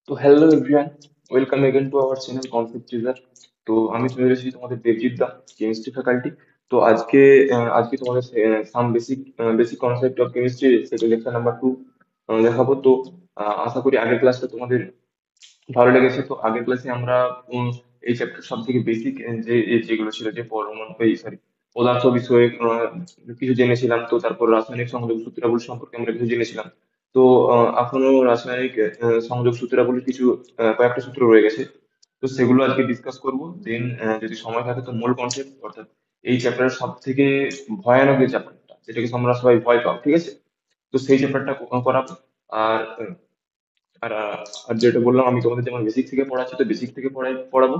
তো hello everyone, welcome again to our channel concept teaser. তো আমি চলে এসেছি তোমাদের দেবজিৎ দা, কেমিস্ট্রি ফ্যাকাল্টি। তো আজকে তোমাদের some basic concept of chemistry সেটা লেকচার নাম্বার 2 দেখাবো। তো আশা করি আগের ক্লাসটা তোমাদের ভালো লেগেছে। তো আগের ক্লাসে আমরা এই চ্যাপ্টার সব থেকে বেসিক যেগুলো ছিল, যে পরমাণু সরি পদার্থ বিষয়ে কিছু জেনেছিলাম। তো তারপর রাসায়নিক সংযোগ সূত্রাবলী সম্পর্কে আমরা কিছু জেনেছিলাম। তো এখনো রাসায়নিক সংযোগ সূত্রাবলীর কিছু কয়েকটা সূত্র রয়ে গেছে। তো সেগুলো আজকে ডিসকাস করব। দেন যদি সময় থাকে তো মূল কনসেপ্ট, অর্থাৎ এই চ্যাপ্টারের সব থেকে ভয়ানক যে চ্যাপ্টারটা, যেটাকে তোমরা সবাই ভয় পাও, ঠিক আছে? তো সেই চ্যাপ্টারটা করাবো। আর আর আর যেটা বললাম, আমি তোমাদের যেমন বেসিক থেকে পড়াচ্ছি, তো বেসিক থেকে পড়াবো।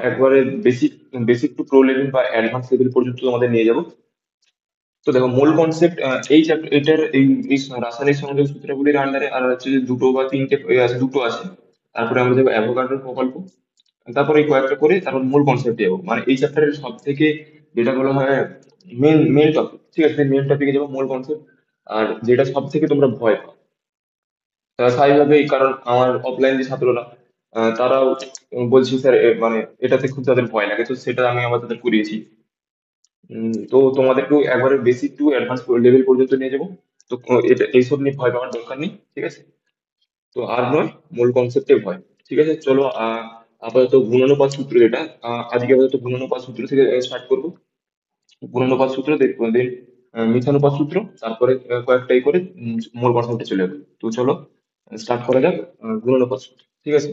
একবারে basic basic to pro level বা অ্যাডভান্স লেভেল পর্যন্ত তোমাদের নিয়ে যাব। তো দেখো, মূল কনসেপ্ট এই চ্যাপ্টার এটার এই রাসায়নিক সংযোগ সূত্রাবলীর আন্ডারে আর হচ্ছে যে দুটো বা তিনটে আছে, দুটো আছে। তারপরে আমরা যাবো অ্যাভোগাড্রোর প্রকল্প। তারপরে এই কয়েকটা করে তারপর মূল কনসেপ্টে যাবো, মানে এই চ্যাপ্টারের সব থেকে যেটা বলা হয় মেন মেন টপিক, ঠিক আছে? মেন টপিকে যাবো, মূল কনসেপ্ট। আর যেটা সব থেকে তোমরা ভয় পাও, স্বাভাবিকভাবেই, কারণ আমার অফলাইন যে ছাত্ররা তারাও বলছি স্যার, মানে এটাতে খুব তাদের ভয় লাগে, তো সেটা আমি আবার তাদের করিয়েছি। তো তোমাদেরকেও একবারে বেসিক টু অ্যাডভান্স লেভেল পর্যন্ত নিয়ে যাবো। তো এটা এইসব নিয়ে ভয় পাওয়ার দরকার নেই, ঠিক আছে? তো আর নয়, মূল কনসেপ্টে ভয়। ঠিক আছে, চলো। আপাতত গুণানুপাত সূত্র, যেটা আজকে আপাতত গুণানুপাত সূত্র থেকে স্টার্ট করবো। গুণানুপাত সূত্র দেখবো, দেন মিথানুপাত সূত্র, তারপরে কয়েকটাই করে মূল কনসেপ্টে চলে যাবো। তো চলো স্টার্ট করা যাক। গুণানুপাত সূত্র, ঠিক আছে?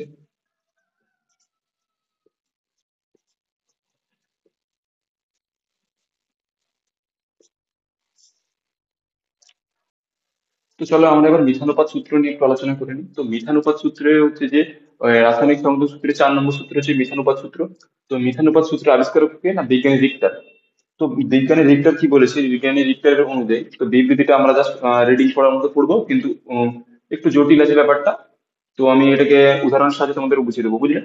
তো চলো আমরা এবার মিথানুপাত সূত্র নিয়ে একটু আলোচনা করে নিই। তো মিথানুপাত সূত্রে হচ্ছে যে রাসায়নিক সংযোগ সূত্রে 4 নম্বর সূত্র হচ্ছে মিথানুপাত সূত্র। তো মিথানুপাত সূত্র আবিষ্কারক কে না, বিজ্ঞানী রিক্টার। তো বিজ্ঞানী রিক্টার কি বলেছে, বিজ্ঞানী রিক্টারের অনুযায়ী, তো বিবৃতিটা আমরা জাস্ট রিডিং পড়ার মতো পড়বো, কিন্তু একটু জটিল আছে ব্যাপারটা। তো আমি এটাকে উদাহরণের সাথে তোমাদের বুঝিয়ে দেবো, বুঝলে?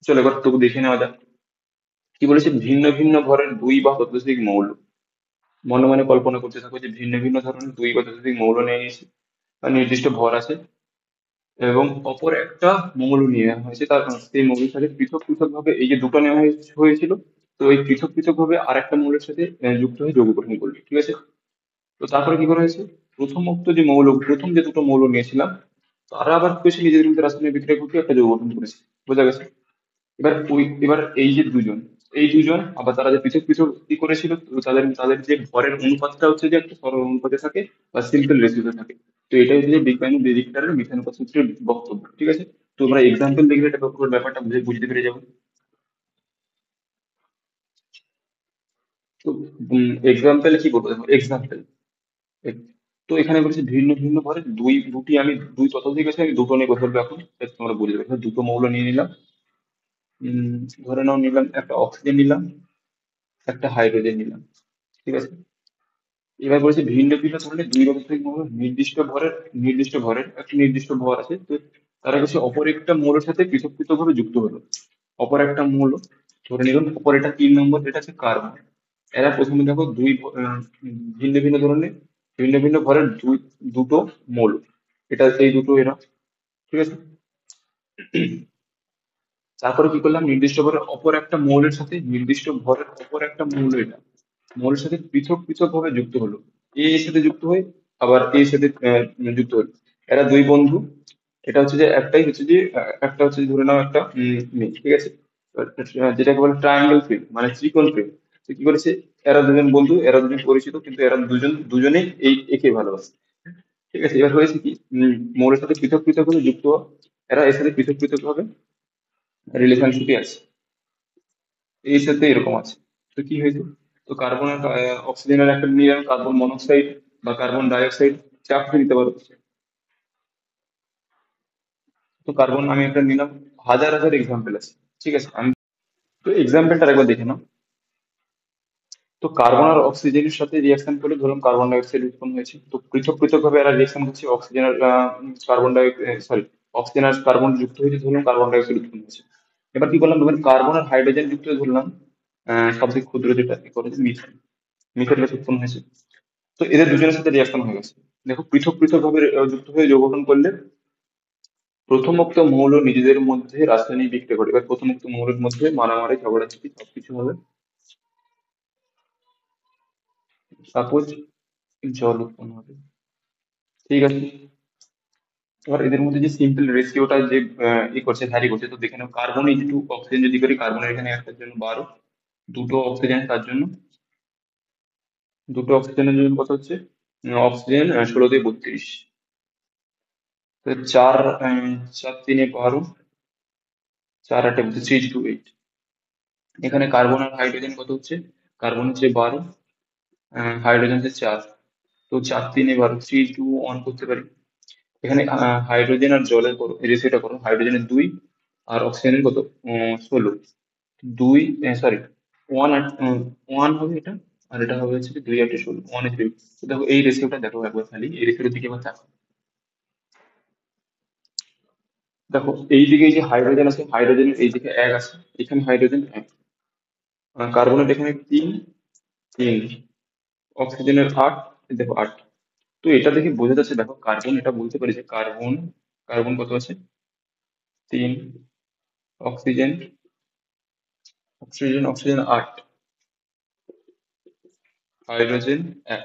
চলো এবার তবু দেখে নেওয়া যাক। কি বলেছে, ভিন্ন ভিন্ন ভরের দুই বা ততোধিক মৌল। মনে মনে কল্পনা করতে থাকো যে ভিন্ন ভিন্ন ধরনের দুই বা ততোধিক মৌল নিয়ে নিয়েছি, বা নির্দিষ্ট ভর আছে, এবং অপর একটা মৌল নেওয়া হয়েছে। তার সেই মৌলের সাথে পৃথক পৃথক ভাবে, এই যে দুটো নেওয়া হয়েছিল, তো এই পৃথক পৃথক ভাবে আরেকটা মৌলের সাথে যুক্ত হয়ে যৌগ গঠন করবে, ঠিক আছে? তো তারপরে কি করা হয়েছে, প্রথম যে দুটো মৌল নিয়েছিলাম, তারা আবার কি করেছে, নিজেদের মধ্যে রাসায়নিক বিক্রিয়া ঘটিয়ে একটা যৌগ গঠন করেছে। বোঝা গেছে? এবার এই যে দুজন, এই দুজন আবার তারা যে পৃথক পৃথক কি করেছিল, তো তাদের তাদের যে ভরের অনুপাতটা হচ্ছে যে একটা সরল অনুপাতে থাকে বা সিম্পল রেশিওতে থাকে। তো এটাই হচ্ছে যে বিজ্ঞানী রিক্টারের মিথানুপাত সূত্রের বক্তব্য, ঠিক আছে? তো আমরা এক্সাম্পল দেখলে এটা পুরো ব্যাপারটা বুঝতে পেরে যাবো। তো এক্সাম্পল কি বলবো, দেখো এক্সাম্পল। তো এখানে বলেছে ভিন্ন ভিন্ন ভরের দুটি, আমি দুই ততোধিক আছে, আমি দুটো নিয়ে কথা বলবো এখন, যাতে তোমরা বুঝতে পারবে। দুটো মৌল নিয়ে নিলাম। উম, ধরে নাও নিলাম একটা অক্সিজেন নিলাম, একটা হাইড্রোজেন নিলাম, ঠিক আছে? এবার বলেছে ভিন্ন ভিন্ন ধরনের দুই রকমের মৌল, নির্দিষ্ট ভরের একটা নির্দিষ্ট ভর আছে। তো তারা হচ্ছে অপর একটা মৌলের সাথে পৃথক পৃথক ভাবে যুক্ত হলো। অপর একটা মৌল, ধরে নিলাম অপর এটা 3 নম্বর, যেটা আছে কার্বন। এরা প্রথমে দেখো ভিন্ন ভিন্ন ধরনের, ভিন্ন ভিন্ন ভরের দুটো মৌল। এটা এই দুটো এরা, ঠিক আছে? তারপরে কি করলাম, নির্দিষ্ট ভরের অপর একটা মৌল, এটা মৌলের সাথে পৃথক পৃথক ভাবে যুক্ত হলো। এ এর সাথে যুক্ত হয়ে আবার এর সাথে যুক্ত হলো। এরা দুই বন্ধু। এটা হচ্ছে যে একটাই হচ্ছে যে একটা হচ্ছে যে ধরে নাও একটা মেয়ে, ঠিক আছে? এবার, যেটাকে বলে ট্রায়াঙ্গেল ফিল্ম, মানে ত্রিকোণ ফিল্ম। তো কি করেছে, এরা দুজন বন্ধু, এরা দুজন পরিচিত, কিন্তু এরা দুজনেই একে ভালোবাসে, ঠিক আছে? এবার হয়েছে কি, মৌলের সাথে পৃথক পৃথক ভাবে যুক্ত হওয়া, এরা এর সাথে পৃথক পৃথক ভাবে রিলেশনশিপে আছে, এর সাথে এরকম আছে। তো কি হয়েছে, তো অক্সিজেনের একটা নিলাম কার্বন মনোক্সাইড বা কার্বন ডাই অক্সাইড, চাপ নিতে পারো। তো কার্বন আমি একটা নিলাম, হাজার হাজার এক্সাম্পল আছে, ঠিক আছে? আমি তো এক্সাম্পলটা একবার দেখে নাও। তো কার্বন আর অক্সিজেনের সাথে রিয়াকশন করে ধরুন কার্বন ডাই অক্সাইড উৎপন্ন হয়েছে। তো পৃথক পৃথক ভাবে এরা রিয়াকশন করছে, অক্সিজেন আর কার্বন ডাই সরি অক্সিজেন আর কার্বন যুক্ত হয়েছে, ধরুন কার্বন ডাই অক্সাইড উৎপন্ন হয়েছে। এবার কি করলাম, এবার কার্বন আর হাইড্রোজেন যুক্ত হয়ে ধরলাম সবথেকে ক্ষুদ্র যেটা কি করেছে, মিথেন। মিথেন গ্যাস উৎপন্ন হয়েছে। তো এদের দুজনের সাথে রিয়াকশন হয়ে গেছে। দেখো, পৃথক পৃথক ভাবে যুক্ত হয়ে যৌগ গঠন করলে প্রথমোক্ত মৌল নিজেদের মধ্যে রাসায়নিক বিক্রিয়া ঘটে। এবার প্রথমোক্ত মৌলের মধ্যে মারামারি ঝগড়াঝাটি সবকিছু হবে। সাপোজ জল উৎপন্ন হবে। ঠিক আছে। এবার এদের মধ্যে যে সিম্পল রেশিওটা যে করছে, ভ্যারি করছে, তো দেখে নাও কার্বন ইন্টু অক্সিজেন যদি করি, কার্বনের এখানে একটার জন্য 12, দুটো অক্সিজেন তার জন্য, দুটো অক্সিজেনের জন্য কত হচ্ছে, অক্সিজেন 16 দিয়ে 32, তো চার, চার তিনে 12, চার আটে 3:8। এখানে কার্বন আর হাইড্রোজেন কত হচ্ছে, কার্বন হচ্ছে 12, হাইড্রোজেন হচ্ছে 4, তো চার তিনে 12, 3:1 করতে পারি। এখানে হাইড্রোজেন আর জলের করো রেশিওটা করো, হাইড্রোজেনের 2 আর অক্সিজেনের কত, 16, দুই, সরি, ওয়ান আর ওয়ান হবে এটা, আর এটা হবে হচ্ছে 2 8 16, 1:3। তো দেখো এই রেশিওটা দেখো একবার, খালি এই রেশিওর দিকে একবার দেখো। দেখো এইদিকে এই যে হাইড্রোজেন আছে, হাইড্রোজেনের এইদিকে 1 আছে, এখানে হাইড্রোজেন 1, কার্বনের এখানে 3, 3, অক্সিজেনের 8, দেখো 8। তো এটা দেখে বোঝা যাচ্ছে, দেখো কার্বন, এটা বলতে পারি যে কার্বন, কার্বন কত আছে, 3, অক্সিজেন, অক্সিজেন 8, হাইড্রোজেন 1।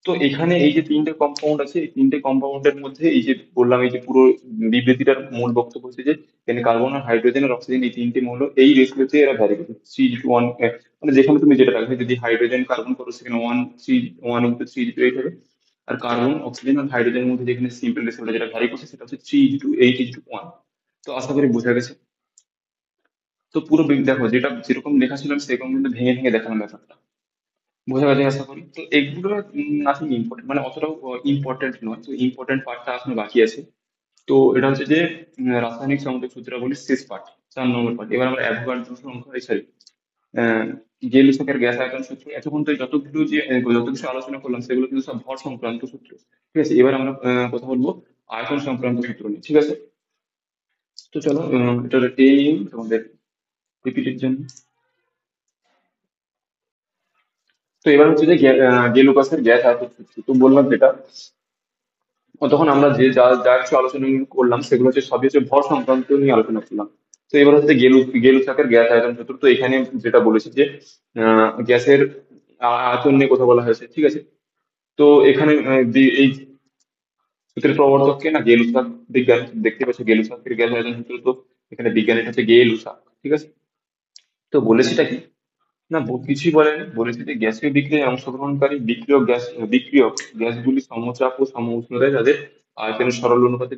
তো এখানে এই যে তিনটে কম্পাউন্ড আছে, এই তিনটে কম্পাউন্ডের মধ্যে এই যে বললাম, এই যে পুরো বিবৃতিটার মূল বক্তব্য হচ্ছে যে এখানে কার্বন আর হাইড্রোজেন আর অক্সিজেন এই তিনটে মৌল এই রেশিওতে এরা ভ্যারি করে, 3:1। মানে যেখানে তুমি যেটা রাখবে, যদি হাইড্রোজেন কার্বন করো সেখানে 1:3 1:3:8 হবে। আর কার্বন অক্সিজেন আর হাইড্রোজেনের মধ্যে যেখানে সিম্পল রেশিওটা যেটা ভ্যারি করছে, সেটা হচ্ছে 3:8:1। তো আশা করি বোঝা গেছে। তো পুরো দেখো, যেটা যেরকম লেখা ছিল আমি সেরকম কিন্তু ভেঙে ভেঙে দেখালাম ব্যাপারটা। বোঝা গেছে আশা করি। তো এগুলো নাথিং ইম্পর্টেন্ট, মানে অতটাও ইম্পর্টেন্ট নয়, তো ইম্পর্টেন্ট পার্টটা এখনো বাকি আছে। তো এটা হচ্ছে যে রাসায়নিক সংযোগ সূত্রাবলীর শেষ পার্ট, 4 নম্বর পার্ট। এবার আমরা অ্যাভোগাড্রো সংখ্যা, সরি, গেলুসাকের গ্যাস আয়তন সূত্র, এতক্ষণ তো যতগুলো যে যত কিছু আলোচনা করলাম সেগুলো কিন্তু সব ভর সংক্রান্ত সূত্র। ঠিক আছে, এবার আমরা কথা বলবো আয়তন সংক্রান্ত সূত্র নিয়ে। ঠিক আছে, তো চলো এটা টেনে নিই তোমাদের রিপিটের জন্য। তো এবার হচ্ছে যে গেলুকাসের গ্যাস আয়তন সূত্র, তো বললাম যেটা, তখন আমরা যে যা যা কিছু আলোচনা করলাম সেগুলো হচ্ছে সবই হচ্ছে ভর সংক্রান্ত নিয়ে আলোচনা করলাম। তো এবার হচ্ছে গেলু চাকের গ্যাস আয়তন সূত্র। তো এখানে যেটা বলেছি যে গ্যাসের আয়তন নিয়ে কথা বলা হয়েছে। ঠিক আছে, তো এখানে এই সূত্রের প্রবর্তককে না গেলুসাক বিজ্ঞান, দেখতে পাচ্ছ গেলুসাকের গ্যাস আয়তন সূত্র। তো এখানে বিজ্ঞানীটা হচ্ছে গেলুসাক। ঠিক আছে, তো বলেছিটা কি, না কিছুই বলেনি, বলেছে যে গ্যাসীয় বিক্রিয়ায় অংশগ্রহণকারী বিক্রিয়ক গ্যাসগুলি সমচাপ ও সম উষ্ণতায় তাদের আয়তনের সরল অনুপাতে।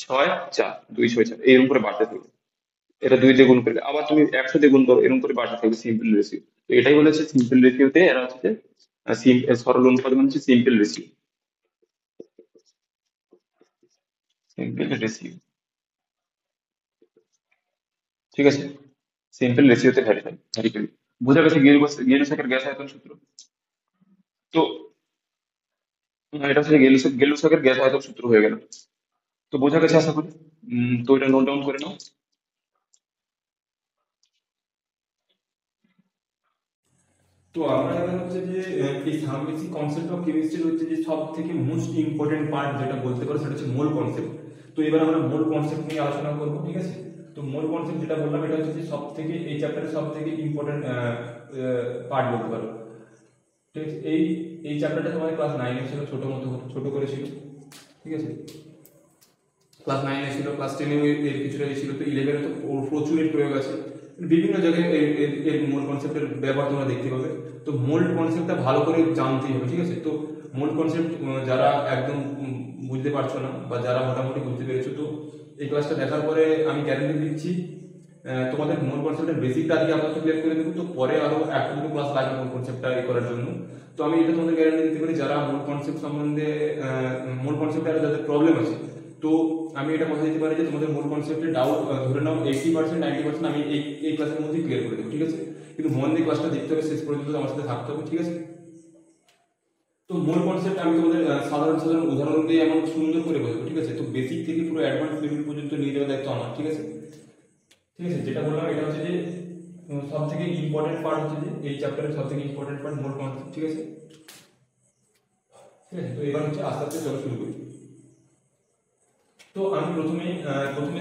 ছয় চার, 2 6 4 এরকম করে বাড়তে থাকবে। এটা 2 দিয়ে গুণ করলে আবার তুমি 100 দিয়ে গুণ করো, এরকম করে বাড়তে থাকবে সিম্পল রেশিও। তো এটাই বলেছে সিম্পল রেশিওতে এরা হচ্ছে যে সরল অনুপাত মানে হচ্ছে সিম্পল রেশিও। সিম্পল রেশিও, ঠিক আছে। সিম্পল রেশিওতে ভ্যারি করি। বোঝা গেছে গেলুসাকের গ্যাস আয়তন সূত্র। তো এটা হচ্ছে গেলুসাকের গ্যাস আয়তন সূত্র হয়ে গেল। তো বোঝা গেছে আশা করি। তো এটা নোট ডাউন করে নাও। তো আমরা এবার হচ্ছে যে এই some basic concept of chemistry হচ্ছে যে সব থেকে মোস্ট ইম্পর্টেন্ট পার্ট যেটা বলতে পারো সেটা হচ্ছে মোল কনসেপ্ট। তো এবার আমরা মোল কনসেপ্ট নিয়ে আলোচনা করবো, ঠিক আছে। তো মোল কনসেপ্ট যেটা বললাম এটা হচ্ছে যে সব থেকে এই চ্যাপ্টারের সব থেকে ইম্পর্টেন্ট পার্ট বলতে পারো, ঠিক আছে। এই চ্যাপ্টারটা তোমাদের ক্লাস নাইনে ছিল, ছোট করে ছিল, ঠিক আছে। ক্লাস নাইনে ছিল, ক্লাস টেনে এর কিছুটা ছিল, তো ইলেভেনে তো প্রচুর এর প্রয়োগ আছে। বিভিন্ন জায়গায় এর মোল কনসেপ্টের ব্যবহার তোমরা দেখতে পাবে। তো মোল কনসেপ্টটা ভালো করে জানতেই হবে, ঠিক আছে। তো মোল কনসেপ্ট যারা একদম বুঝতে পারছো না বা যারা মোটামুটি বুঝতে পেরেছো, তো এই ক্লাসটা দেখার পরে আমি গ্যারেন্টি দিচ্ছি তোমাদের মোল কনসেপ্টের বেসিকটা আজকে আপাতত ক্লিয়ার করে দেবো। তো পরে আরো একটা দুটো ক্লাস লাগবে মোল কনসেপ্টটা করার জন্য। তো আমি এটা তোমাদের গ্যারান্টি দিতে পারি, যারা মূল কনসেপ্ট সম্বন্ধে মূল কনসেপ্টে আরো যাদের প্রবলেম আছে, তো আমি এটা কথা দিতে পারি যে তোমাদের মূল কনসেপ্টে ডাউট ধরে নাও 80% 90% আমি এই ক্লাসের মধ্যেই ক্লিয়ার করে দেবো, ঠিক আছে। কিন্তু মন দিয়ে ক্লাসটা দেখতে হবে, শেষ পর্যন্ত আমার সাথে থাকতে হবে, ঠিক আছে। তো মূল কনসেপ্ট আমি তোমাদের সাধারণ সাধারণ উদাহরণ দিয়ে এমন সুন্দর করে বলবো, ঠিক আছে। তো বেসিক থেকে পুরো অ্যাডভান্স লেভেল পর্যন্ত নিয়ে যাওয়ার দায়িত্ব আমার, ঠিক আছে। ঠিক আছে, যেটা বললাম এটা হচ্ছে যে সব থেকে ইম্পর্টেন্ট পার্ট হচ্ছে যে এই চ্যাপ্টারের সব থেকে ইম্পর্টেন্ট পার্ট মূল কনসেপ্ট, ঠিক আছে। ঠিক আছে, তো এবার হচ্ছে আস্তে আস্তে চলো শুরু করি। তো আমি প্রথমে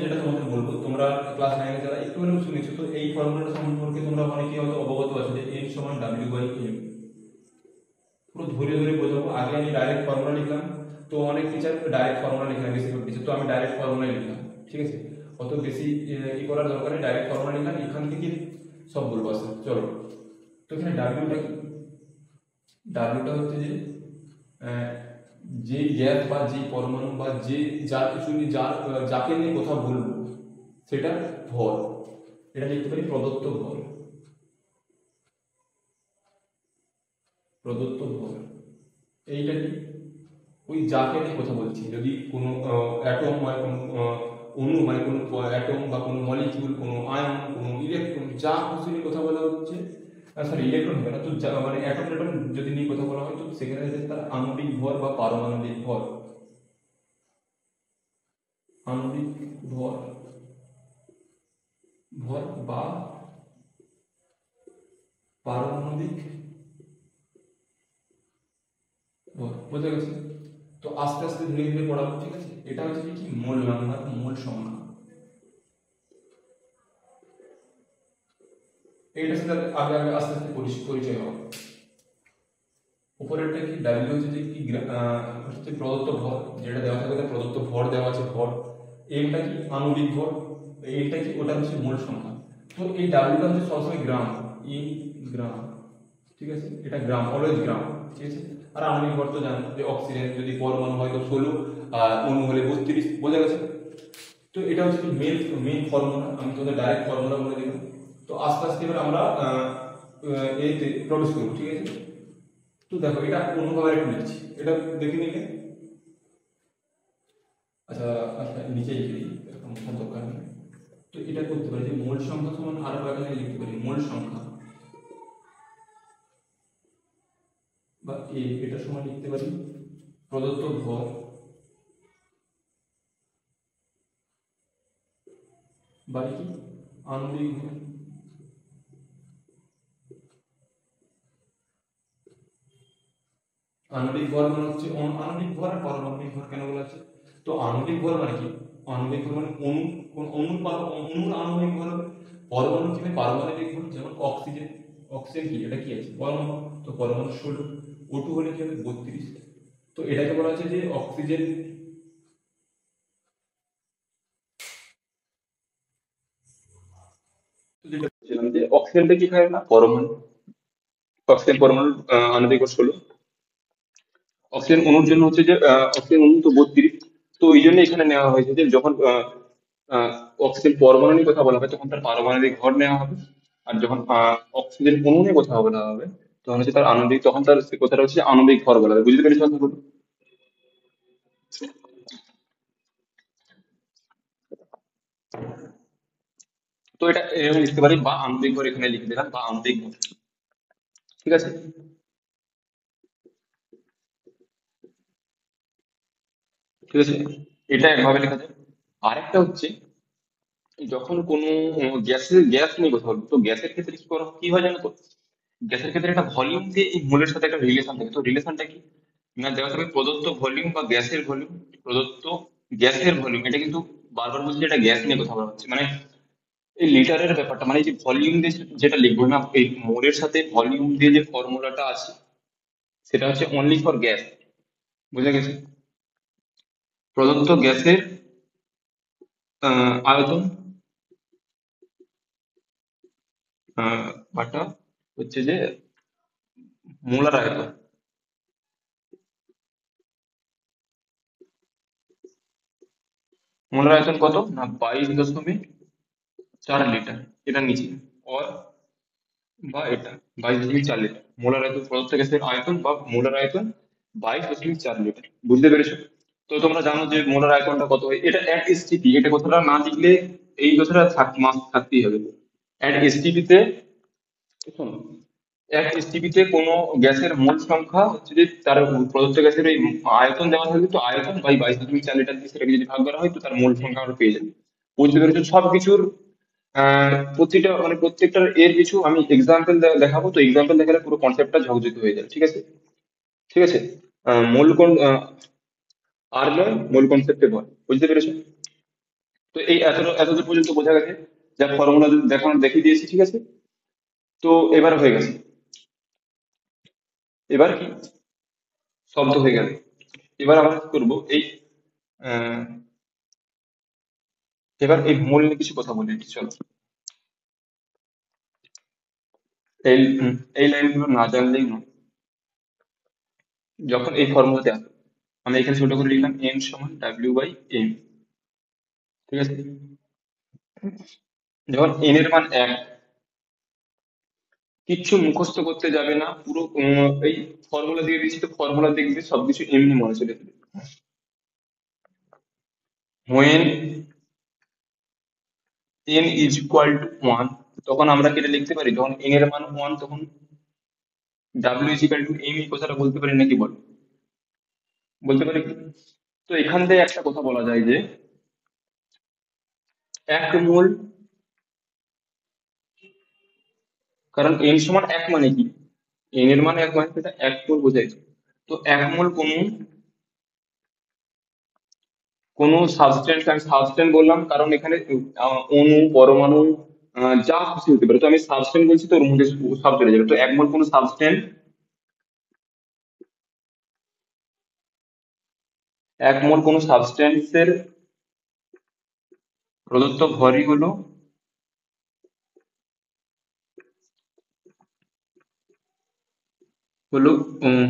যেটা তোমাদের বলবো, তোমরা ক্লাস নাইনে যারা একটু হলেও শুনেছো, তো এই ফর্মুলাটা সম্পর্কে তোমরা অনেকেই হয়তো অবগত আছে যে এন সমান ডাব্লিউ বাই এম। পুরো ধরে ধরে বোঝাবো, আগে আমি ডাইরেক্ট ফর্মুলা লিখলাম। তো অনেক টিচার ডাইরেক্ট ফর্মুলা লিখলাম, বেশিরভাগ টিচার, তো আমি ডাইরেক্ট ফর্মুলাই লিখলাম, ঠিক আছে। অত বেশি ই করার দরকার নেই, ডাইরেক্ট ফর্মুলা লিখলাম, এখান থেকে সব বলবো আসলে, চলো। তো এখানে ডাব্লিউটা কি? ডাব্লিউটা হচ্ছে যে আহ, যে গ্যাস বা যে পরমাণু বা যে যার কিছু নিয়ে যাকে নিয়ে কথা বলবো সেটা ভর। এটা লিখতে পারি প্রদত্ত ভর, প্রদত্ত ভর। এইটা কি? ওই যাকে নিয়ে কথা বলছি, যদি কোনো অ্যাটম হয়, কোনো অণু হয়, কোনো অ্যাটম বা কোনো মলিকিউল, কোনো আয়ন, কোনো ইলেকট্রন, যা কিছু নিয়ে কথা বলা হচ্ছে, সরি ইলেকট্রন হবে না তো, মানে অ্যাটম ট্যাটম যদি নিয়ে কথা বলা হয়, তো সেখানে হচ্ছে তার আণবিক ভর বা পারমাণবিক ভর। আণবিক ভর, ভর বা পারমাণবিক ভর, বোঝা গেছে। তো আস্তে আস্তে ধীরে ধীরে পড়াবো, ঠিক আছে। এটা হচ্ছে কি মোল নাম্বার, মোল সংখ্যা। এইটার সাথে আগে আগে আস্তে আস্তে পরিচয় হবে। উপরেরটা কি ডাব্লিউ হচ্ছে যে কি হচ্ছে প্রদত্ত ভর, যেটা দেওয়া থাকে তার প্রদত্ত ভর দেওয়া আছে ভর। এমটা কি আণবিক ভর, এইটা কি ওটা হচ্ছে মোল সংখ্যা। তো এই ডাব্লিউটা হচ্ছে সবসময় গ্রাম, ইন গ্রাম, ঠিক আছে। এটা গ্রাম, অলওয়েজ গ্রাম, ঠিক আছে। আর আণবিক ভর তো জানো যে অক্সিজেন যদি পরমাণু হয় তো 16, আর অণু হলে 32, বোঝা গেছে। তো এটা হচ্ছে কি মেন ফর্মুলা, আমি তোমাদের ডাইরেক্ট ফর্মুলা বলে দিলাম। তো আস্তে আস্তে এবার আমরা এতে প্রবেশ করবো, ঠিক আছে। তো দেখো এটা অন্যভাবে একটু লিখছি, এটা দেখে নিলে। আচ্ছা, আচ্ছা নিচে লিখে দিই, এরকম লেখার দরকার নেই। তো এটা করতে পারি যে মোল সংখ্যা সমান আরো কয়েকটা লিখতে পারি, মোল সংখ্যা বা এটা সমান লিখতে পারি প্রদত্ত ভর বা কি আণবিক ভর। আণবিক ভর মানে হচ্ছে আণবিক ভর আর পারমাণবিক ভর কেন বলা আছে? তো আণবিক ভর মানে কি? আণবিক ভর মানে অণু, কোন অণুর আণবিক ভর হবে। পরমাণু কি পারমাণবিক ভর, যেমন অক্সিজেন, অক্সিজেন কি এটা কি আছে পরমাণু, তো পরমাণু 16, O2 হলে কি হবে 32। তো এটাকে বলা হচ্ছে যে অক্সিজেন। তো যেটা বলছিলাম যে অক্সিজেনটা কি খায় না পরমাণু, অক্সিজেন পরমাণু আণবিক ভর 16। অক্সিজেন অণুর জন্য হচ্ছে যে অক্সিজেন অণু তো 32। তো এই জন্য এখানে নেওয়া হয়েছে যে যখন অক্সিজেন পরমাণু নিয়ে কথা বলা হবে তখন তার পারমাণবিক ভর নেওয়া হবে, আর যখন অক্সিজেন অণু নিয়ে কথা বলা হবে তখন হচ্ছে তার আণবিক, তখন তার সে কথাটা হচ্ছে আণবিক ভর বলা হবে। বুঝতে পেরেছো কথাগুলো? তো এটা এরকম লিখতে পারি, বা আণবিক ভর এখানে লিখে দিলাম, বা আণবিক ভর। ঠিক আছে, ঠিক আছে, এটা একভাবে লেখা যায়। আরেকটা হচ্ছে যখন কোনো গ্যাস নিয়ে কথা বলবো, তো গ্যাসের ক্ষেত্রে কি হয় জানো তো? গ্যাসের ক্ষেত্রে একটা ভলিউম দিয়ে এই মোলের সাথে একটা রিলেশন থাকে। তো রিলেশনটা কি না, দেওয়া থাকবে প্রদত্ত ভলিউম বা গ্যাসের ভলিউম, প্রদত্ত গ্যাসের ভলিউম। এটা কিন্তু বারবার বলছি এটা গ্যাস নিয়ে কথা বলা হচ্ছে, মানে এই লিটারের ব্যাপারটা, মানে এই যে ভলিউম দিয়ে যেটা লিখবো না, এই মোলের সাথে ভলিউম দিয়ে যে ফর্মুলাটা আছে সেটা হচ্ছে অনলি ফর গ্যাস। বুঝে গেছে? প্রদত্ত গ্যাসের আয়তন বাটা হচ্ছে যে মোলার আয়তন। মোলার আয়তন কত না, 22.4 লিটার, এটা নিচে। অর বা এটা 22.4 লিটার মোলার আয়তন, প্রদত্ত গ্যাসের আয়তন বা মোলার আয়তন 22.4 লিটার। বুঝতে পেরেছো? তো তোমরা জানো যে মোলার আয়তনটা কত হয়, এটা এক এসটিপি, এটা কথাটা না লিখলে এই কথাটা মাস থাকতেই হবে। এক এসটিপি তে, শোনো, এক এসটিপি তে কোনো গ্যাসের মোল সংখ্যা হচ্ছে যে তার প্রদত্ত গ্যাসের এই আয়তন দেওয়া থাকবে, তো আয়তন বাই 22.4 লিটার দিয়ে সেটাকে যদি ভাগ করা হয় তো তার মোল সংখ্যা আমরা পেয়ে যাবো। বুঝতে পেরেছো? সবকিছুর প্রতিটা মানে প্রত্যেকটার এর কিছু আমি এক্সাম্পল দেখাবো, তো এক্সাম্পল দেখালে পুরো কনসেপ্টটা ঝকঝকে হয়ে যাবে। ঠিক আছে, ঠিক আছে। মূল কোন আর নয়, মূল কনসেপ্টে বল। বুঝতে পেরেছো? তো এই এতদূর পর্যন্ত বোঝা গেছে, যা ফর্মুলা দেখানো দেখিয়ে দিয়েছি। ঠিক আছে, তো এবার হয়ে গেছে। এবার কি শব্দ হয়ে গেল, এবার আমরা কি করবো এই আহ, এবার এই মূল নিয়ে কিছু কথা বলি। চলো, এই লাইনগুলো না জানলেই নয়। যখন এই ফর্মুলাতে আসবে, আমি এখানে ছোট করে লিখলাম এন সমান ডাব্লিউ বাই এম। ঠিক আছে, যখন এন এর মান 1, কিচ্ছু মুখস্থ করতে যাবে না, পুরো এই ফর্মুলা দিয়ে দিচ্ছি, তো ফর্মুলা দেখবে সবকিছু এমনি মনে চলে যাবে। When N is equal two 1, তখন আমরা কি এটা লিখতে পারি, যখন এন এর মান 1 তখন W is equal to M, এই কথাটা বলতে পারি নাকি বল? বলতে পারি কি? তো এখান থেকে একটা কথা বলা যায় যে 1 মোল, কারণ এন সমান 1 মানে কি, এন এর মান 1 মানে সেটা 1 মোল বোঝায়। তো 1 মোল কোন সাবস্টেন্স, আমি সাবস্টেন্স বললাম কারণ এখানে অণু পরমাণু যা খুশি হতে পারে, তো আমি সাবস্টেন্স বলছি তো ওর মধ্যে সব চলে যাবে। তো 1 মোল কোন সাবস্টেন্স, 1 মোল কোন সাবস্টেন্সের প্রদত্ত ভরই হলো হলো উম,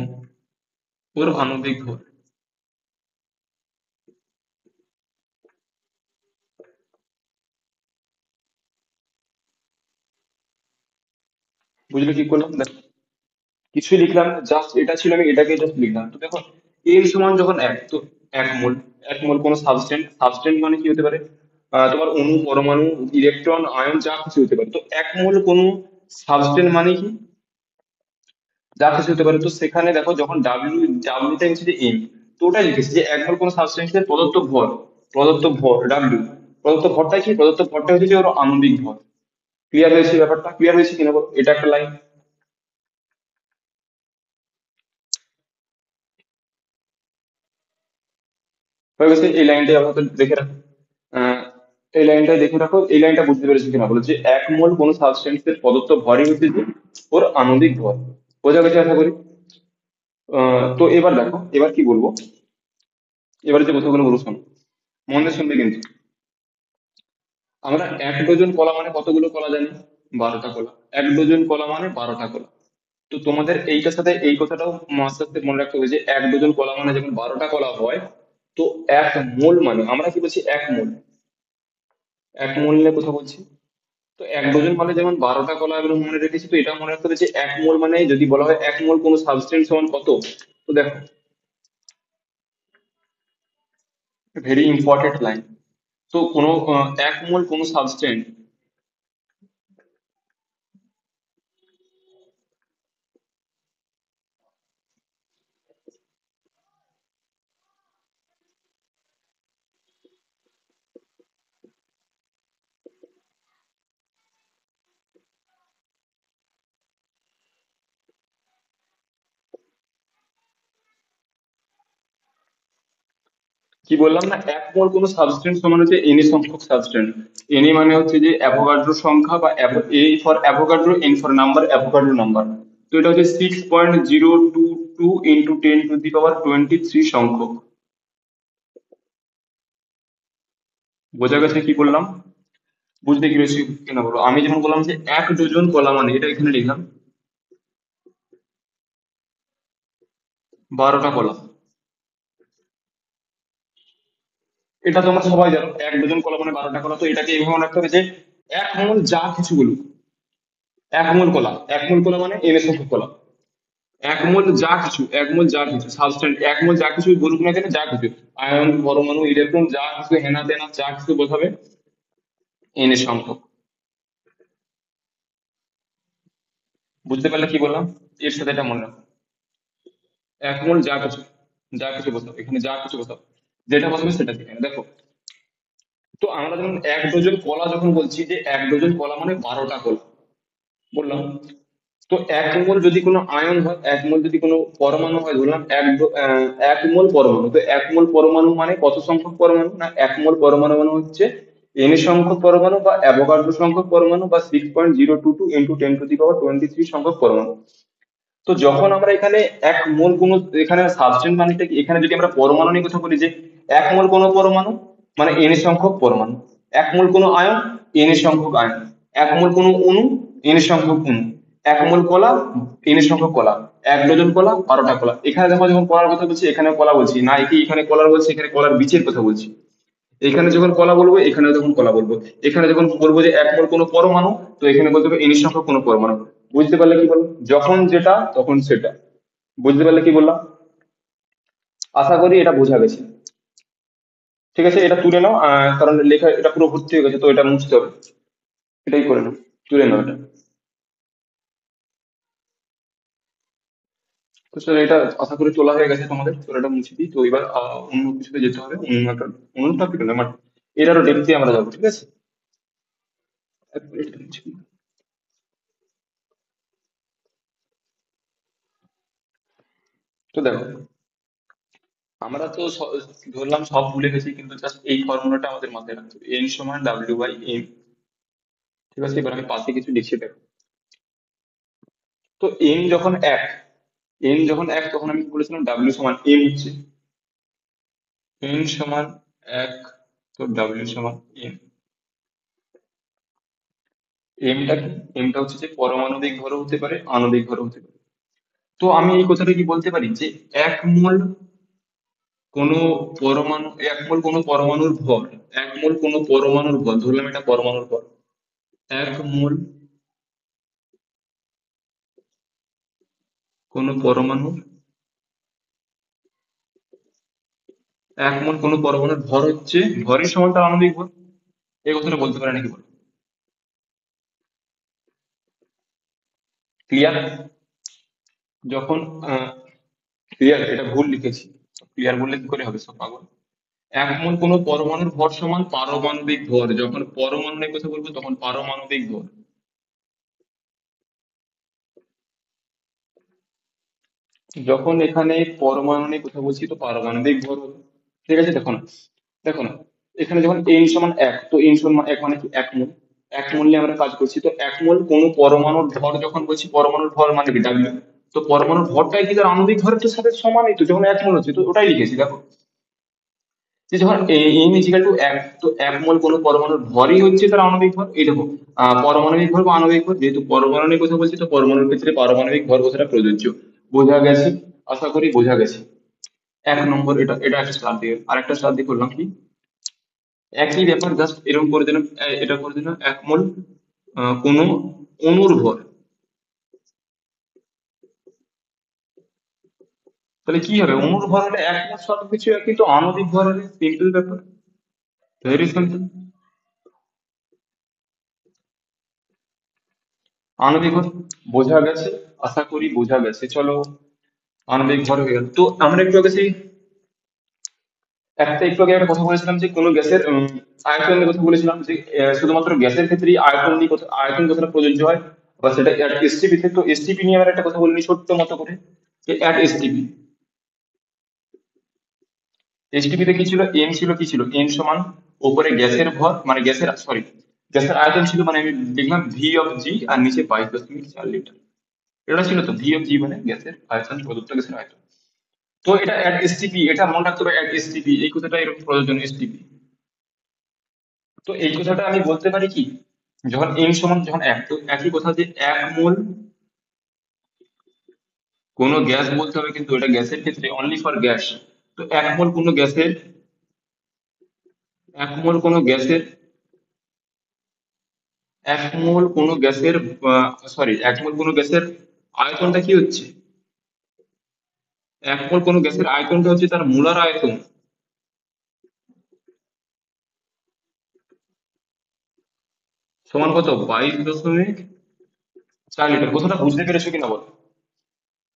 ওর আণবিক ভর। বুঝলে কি করলাম? দেখো, কিছুই লিখলাম না, জাস্ট এটা ছিল, আমি এটাকে জাস্ট লিখলাম। তো দেখো এর সমান যখন 1, তো 1 মোল, 1 মোল কোন সাবস্টেন্স, সাবস্টেন্স মানে কি হতে পারে, তোমার অণু পরমাণু ইলেকট্রন আয়ন যা কিছু হতে পারে। তো 1 মোল কোন সাবস্টেন্স মানে কি, যা কিছু হতে পারে। তো সেখানে দেখো যখন ডাব্লিউটা হচ্ছে যে এম, তো ওটাই লিখেছি যে 1 মোল কোন সাবস্টেন্সের প্রদত্ত ভর, প্রদত্ত ভর ডাব্লিউ, প্রদত্ত ভরটা কি, প্রদত্ত ভরটা হচ্ছে যে ওর আণবিক ভর। ক্লিয়ার হয়েছে ব্যাপারটা? ক্লিয়ার হয়েছে কিনা বলো? এটা একটা লাইন হয়ে গেছে। এই লাইনটাই আমাদের দেখে রাখো। আহ, এই লাইনটাই দেখে রাখো, এই লাইনটা বুঝতে পেরেছো কিনা বলো, যে 1 মোল কোন সাবস্টেন্সের প্রদত্ত ভরই হচ্ছে যে ওর আণবিক ভর। বোঝা গেছে আশা করি। তো এবার দেখো, এবার কি বলবো, এবার যে কথাগুলো বলবো শোনো, মন দিয়ে শুনবে কিন্তু। আমরা 1 ডজন কলা মানে কতগুলো কলা জানি? 12টা কলা। 1 ডজন কলা মানে 12টা কলা। তো তোমাদের এইটার সাথে এই কথাটাও আস্তে আস্তে মনে রাখতে হবে যে 1 ডজন কলা মানে যখন 12টা কলা হয়, তো এক মোল মানে আমরা কি বলছি, এক মোল, এক মোল নিয়ে কথা বলছি। তো এক ডজন মানে যেমন 12টা কলা এগুলো মনে রেখেছি, তো এটা মনে রাখতে হবে যে এক মোল মানে যদি বলা হয় এক মোল কোনো সাবস্টেন্স সমান কত। তো দেখো, ভেরি ইম্পর্টেন্ট লাইন। তো কোনো এক মোল কোনো সাবস্টেন্স, কি বললাম না, এক মোল কোনো সাবস্টেন্স সমান হচ্ছে এন সংখ্যক সাবস্টেন্স। এন মানে হচ্ছে যে অ্যাভোগাড্রো সংখ্যা, বা A for Avogadro, N for number, Avogadro number. তো এটা হচ্ছে 6.022 ইন্টু 10⁻23 সংখ্যক। বোঝা গেছে কি বললাম? বুঝতে কি বেশি কিনা বলো। আমি যেমন বললাম যে এক ডজন কলা মানে, এটা এখানে লিখলাম 12টা কলা। এটা তোমরা সবাই জানো, এক ডজন কলা মানে 12টা কলা। তো এটাকে এইভাবে মনে রাখতে হবে যে এক মোল যা কিছু বলুক, এক মোল কলা, এক মোল কলা মানে এন সংখ্যক কলা। এক মোল যা কিছু, এক মোল যা কিছু সাবস্টেন্স, এক মোল যা কিছু বলুক না কেন, যা কিছু আয়ন পরমাণু ইলেকট্রন যা কিছু হেনা তেনা যা কিছু বোঝাবে এন এর সংখ্যক। বুঝতে পারলে কি বললাম? এর সাথে এটা মনে রাখো, এক মোল যা কিছু, যা কিছু বোঝাবে, এখানে যা কিছু বোঝাবে, যেটা বসাবে সেটা এখানে দেখো। তো আমরা যেমন এক ডজন কলা যখন বলছি যে এক ডজন কলা মানে 12টা কলা বললাম। তো এক মোল যদি কোনো আয়ন হয়, এক মোল যদি কোনো পরমাণু হয়, ধরলাম এক মোল পরমাণু, তো এক মোল পরমাণু মানে কত সংখ্যক পরমাণু, না এক মোল পরমাণু মানে হচ্ছে এন সংখ্যক পরমাণু বা অ্যাভোগাড্রো সংখ্যক পরমাণু বা 6.022 ইন্টু 10⁻23 সংখ্যক পরমাণু। তো যখন আমরা এখানে এক মোল কোনো, এখানে সাবস্টেন্স মানেটা কি, এখানে যদি আমরা পরমাণু নিয়ে কথা বলি যে এক মোল কোনো পরমাণু মানে এন সংখ্যক পরমাণু, এক মোল কোনো আয়ন এন সংখ্যক আয়ন, এক মোল কোনো অণু এন সংখ্যক অণু, এক মোল কলা এন সংখ্যক কলা, এক ডজন কলা 12টা কলা। এখানে দেখো যখন কলার কথা বলছি এখানে কলা বলছি না, একে এখানে কলার বলছি, এখানে কলার বীজের কথা বলছি। এখানে যখন কলা বলবো এখানে যখন কলা বলবো, এখানে যখন বলবো যে এক মোল কোনো পরমাণু, তো এখানে বলতে হবে এন সংখ্যক কোনো পরমাণু। বুঝতে পারলে কি বলবো, যখন যেটা তখন সেটা। বুঝতে পারলে কি বললাম? আশা করি এটা বোঝা গেছে। ঠিক আছে, এটা তুলে নাও, কারণ লেখা এটা পুরো ভর্তি হয়ে গেছে, তো এটা মুছতে হবে। এটাই করে নাও, তুলে নাও এটা। তো স্যার এটা আশা করি তোলা হয়ে গেছে তোমাদের, তো এটা মুছে দিই। তো এবার অন্য কিছুতে যেতে হবে, অন্য একটা, অন্য টপিক না আমার, এর আরো ডেপথে আমরা যাবো, ঠিক আছে? এক মিনিট, এটা মুছে দিই। তো দেখো, আমরা তো ধরলাম সব ভুলে গেছি, কিন্তু জাস্ট এই ফর্মুলাটা আমাদের মাথায় রাখতে হবে, এন সমান ডাব্লিউ বাই এম। ঠিক আছে, এবার আমি পাশে কিছু লিখে দেখো। তো এন যখন এক, এন যখন এক তখন আমি কি বলেছিলাম, ডাব্লিউ সমান এম হচ্ছে, এন সমান এক, তো ডাব্লিউ সমান এম। এমটা কি, এমটা হচ্ছে যে পরমাণবিক ভরও হতে পারে, আণবিক ভরও হতে পারে। তো আমি এই কথাটা কি বলতে পারি যে এক মোল কোনো পরমাণু, এক মোল কোনো পরমাণুর ভর, এক মোল কোনো পরমাণুর ভর, ধরলাম এটা পরমাণুর ভর, এক মোল কোনো পরমাণু, এক মোল কোনো পরমাণুর ভর হচ্ছে, ভরের সমান তার আণবিক ভর। এই কথাটা বলতে পারে নাকি বলো? ক্লিয়ার? যখন ক্লিয়ার, এটা ভুল লিখেছি, ক্লিয়ার বললে কি করে হবে, সব পাগল। এক মোল কোনো পরমাণুর ভর সমান পারমাণবিক ভর, যখন পরমাণু নিয়ে কথা বলবো তখন পারমাণবিক ভর। যখন এখানে পরমাণু নিয়ে কথা বলছি তো পারমাণবিক ভর হবে। ঠিক আছে, দেখো না, দেখো না, এখানে যখন এন সমান এক, তো এন সমান এক মানে কি, এক মোল, এক মোল নিয়ে আমরা কাজ করছি। তো এক মোল কোনো পরমাণুর ভর যখন বলছি, পরমাণুর ভর মানে কি ডাব্লিউ। তো পরমাণুর ভরটাই কি তার আণবিক ভরের সাথে সমানই, তো যখন এক মোল হচ্ছে তো ওটাই লিখেছি দেখো, যে যখন এন ইজিক্যাল টু এক, তো এক মোল কোনো পরমাণুর ভরই হচ্ছে তার আণবিক ভর। এই দেখো, পারমাণবিক ভর বা আণবিক ভর, যেহেতু পরমাণু নিয়ে কথা বলছি তো পরমাণুর ক্ষেত্রে পারমাণবিক ভর কথাটা প্রযোজ্য। বোঝা গেছে? আশা করি বোঝা গেছে। এক নম্বর, এটা এটা একটা স্টার দিয়ে, আর একটা স্টার দিয়ে করলাম কি, একই ব্যাপার জাস্ট এরকম করে দিলাম, এটা করে দিলাম এক মোল কোনো অণুর ভর। তাহলে কি হবে, অণুর ভর হলে এক মোল সবকিছু একই, তো আণবিক ভর হলে সিম্পল ব্যাপার, ভেরি সিম্পল। আণবিক ভর বোঝা গেছে, আশা করি বোঝা গেছে। চলো, আণবিক ভর হয়ে গেল। তো আমরা একটু আগে সেই একটু আগে একটা কথা বলেছিলাম যে কোনো গ্যাসের আয়তনের কথা বলেছিলাম যে শুধুমাত্র গ্যাসের ক্ষেত্রেই আয়তন নিয়ে আয়তন কথাটা প্রযোজ্য হয়, বা সেটা এসটিপি তে। তো এসটিপি নিয়ে আমরা একটা কথা বলিনি ছোট্ট মতো করে, যে অ্যাট এসটিপি, এসটিপি তে কি ছিল, এন ছিল, কি ছিল, এন সমান উপরে গ্যাসের ভর, মানে গ্যাসের, সরি, গ্যাসের আয়তন ছিল, মানে আমি লিখলাম ভি অফ জি, আর নিচে 22.4 লিটার। এটা ছিল তো ভি অফ জি, মানে গ্যাসের আয়তন, প্রদত্ত গ্যাসের আয়তন। তো এটা অ্যাট এসটিপি, এটা মনে রাখতে হবে, অ্যাট এসটিপি এই কথাটা এরকম প্রয়োজন, এসটিপি। তো এই কথাটা আমি বলতে পারি কি, যখন এন সমান যখন এক, তো একই কথা যে এক মোল কোনো গ্যাস বলতে হবে, কিন্তু এটা গ্যাসের ক্ষেত্রে অনলি ফর গ্যাস। তো এক মোল কোনো গ্যাসের, এক মোল কোনো গ্যাসের, এক মোল কোনো গ্যাসের, সরি, এক মোল কোনো গ্যাসের আয়তনটা কি হচ্ছে, এক মোল কোনো গ্যাসের আয়তনটা হচ্ছে তার মোলার আয়তন, সমান কত, 22.4 লিটার। কথাটা বুঝতে পেরেছো কিনা বল।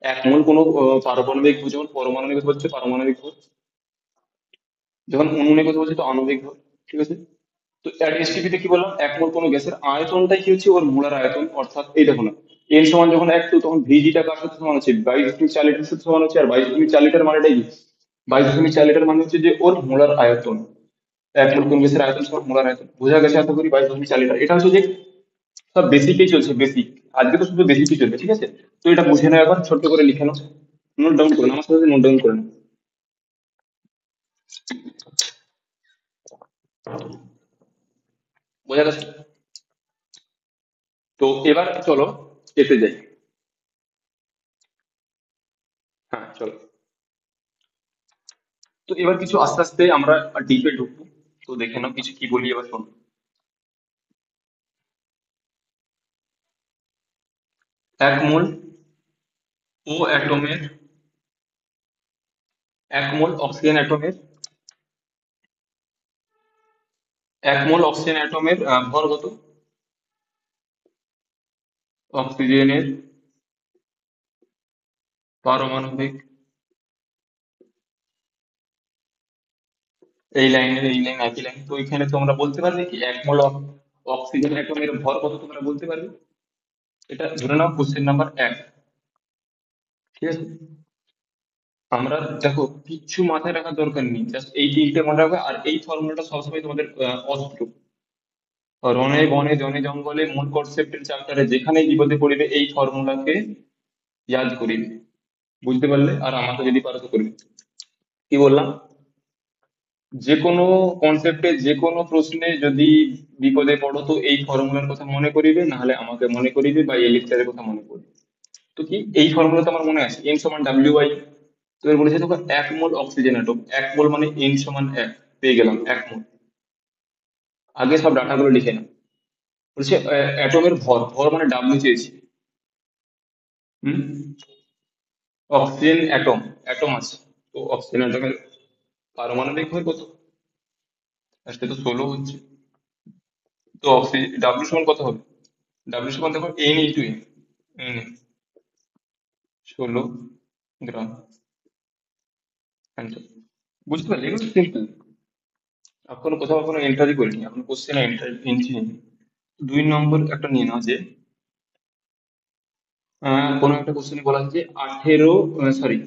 এক মোল কোনো পারমাণবিক ভর, যেমন পরমাণবিক ভর হচ্ছে পারমাণবিক ভর, যখন অণু নিয়ে কথা বলছি তো আণবিক ভর, ঠিক আছে। তো এসটিপি তে কি বললাম, এক মোল কোনো গ্যাসের আয়তনটাই কি হচ্ছে ওর মোলার আয়তন, অর্থাৎ এই দেখো না, এন সমান যখন এক, তো তখন ভিজিটা কার সাথে সমান হচ্ছে, 22.4 লিটার সাথে সমান হচ্ছে। আর 22.4 লিটার মানেটাই কি, 22.4 লিটার মানে হচ্ছে যে ওর মোলার আয়তন। এক মোল কোন গ্যাসের আয়তন সমান মোলার আয়তন, বোঝা গেছে আশা করি। 22.4 লিটার, এটা হচ্ছে যে সব বেসিকেই চলছে, বেসিক। আজকে তো শুধু বেসিকই চলবে, ঠিক আছে। তো এটা বুঝে নাও, একবার ছোট্ট করে লিখে নাও, নোট ডাউন করে নাও, আমার সাথে নোট ডাউন করে নাও। বোঝা গেছে। তো এবার চলো এতে যাই। হ্যাঁ চলো। তো এবার কিছু আস্তে আস্তে আমরা ডিপে ঢুকবো। তো দেখে নাও কিছু কি বলি, এবার শোনো। এক মোল ও অ্যাটমের, এক মোল অক্সিজেন অ্যাটমের, এক মোল অক্সিজেন অ্যাটমের ভর কত, অক্সিজেনের পারমাণবিক, এই লাইন একই লাইন। তো এখানে তোমরা বলতে পারবে কি, এক মোল অক্সিজেন অ্যাটমের ভর কত, তোমরা বলতে পারবে। এটা ধরে নাও কোশ্চেন নাম্বার 1, ঠিক আছে। আমরা দেখো কিচ্ছু মাথায় রাখার দরকার নেই, জাস্ট এই তিনটে মনে রাখবে, আর এই ফর্মুলাটা সবসময় তোমাদের অস্ত্র। রণে বনে জনে জঙ্গলে মূল কনসেপ্টের চ্যাপ্টারে যেখানেই বিপদে পড়িবে এই ফর্মুলাকে ইয়াদ করিবে। বুঝতে পারলে, আর আমাকে যদি পারো তো করবে। কি বললাম, যে কোনো কনসেপ্টে যে কোনো প্রশ্নে যদি বিপদে পড়ো, তো এই ফর্মুলার কথা মনে করিবে, না হলে আমাকে মনে করিবে, বা এই লেকচারের কথা মনে করবে। তো কি, এই ফর্মুলা তো আমার মনে আছে, এন সমান ডাব্লিউ বাই। তো এর বলেছে দেখো, এক মোল অক্সিজেন অ্যাটম, এক মোল মানে এন সমান এক, পেয়ে গেলাম এক মোল। আগে সব ডাটাগুলো লিখে নাও। বলছে অ্যাটমের ভর, ভর মানে ডাব্লিউ চেয়েছি। হুম, অক্সিজেন অ্যাটম, অ্যাটম আছে, তো অক্সিজেন অ্যাটমের পারমাণবিক ভর কত, আজকে তো 16 হচ্ছে। তো অক্সিজেন ডাব্লিউ সমান কত হবে, ডাব্লিউ সমান দেখো এন ইন্টু এন, এন 16 গ্রাম। Answer। বুঝতে পারলে, এগুলো সিম্পল। এখনো কোথাও কোনো এন্ট্রি করিনি, এখন কোশ্চেনে এন্ট্রি নেই। 2 নম্বর একটা নিয়ে নাও যে কোনো একটা কোশ্চেনে বলা আছে যে 44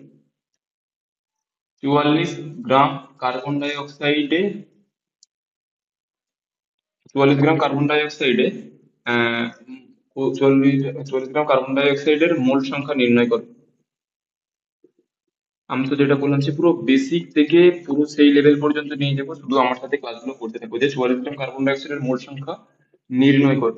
গ্রাম কার্বন ডাই অক্সাইডে, 44 গ্রাম কার্বন ডাই অক্সাইডে আহ, 44 গ্রাম কার্বন ডাই অক্সাইডের মোল সংখ্যা নির্ণয় করো। আমি তো যেটা বললাম যে পুরো বেসিক থেকে পুরো সেই লেভেল পর্যন্ত নিয়ে যাবো, শুধু আমার সাথে ক্লাসগুলো করতে থাকবো, যে 44 গ্রাম কার্বন ডাই অক্সাইডের মোল সংখ্যা নির্ণয় করো।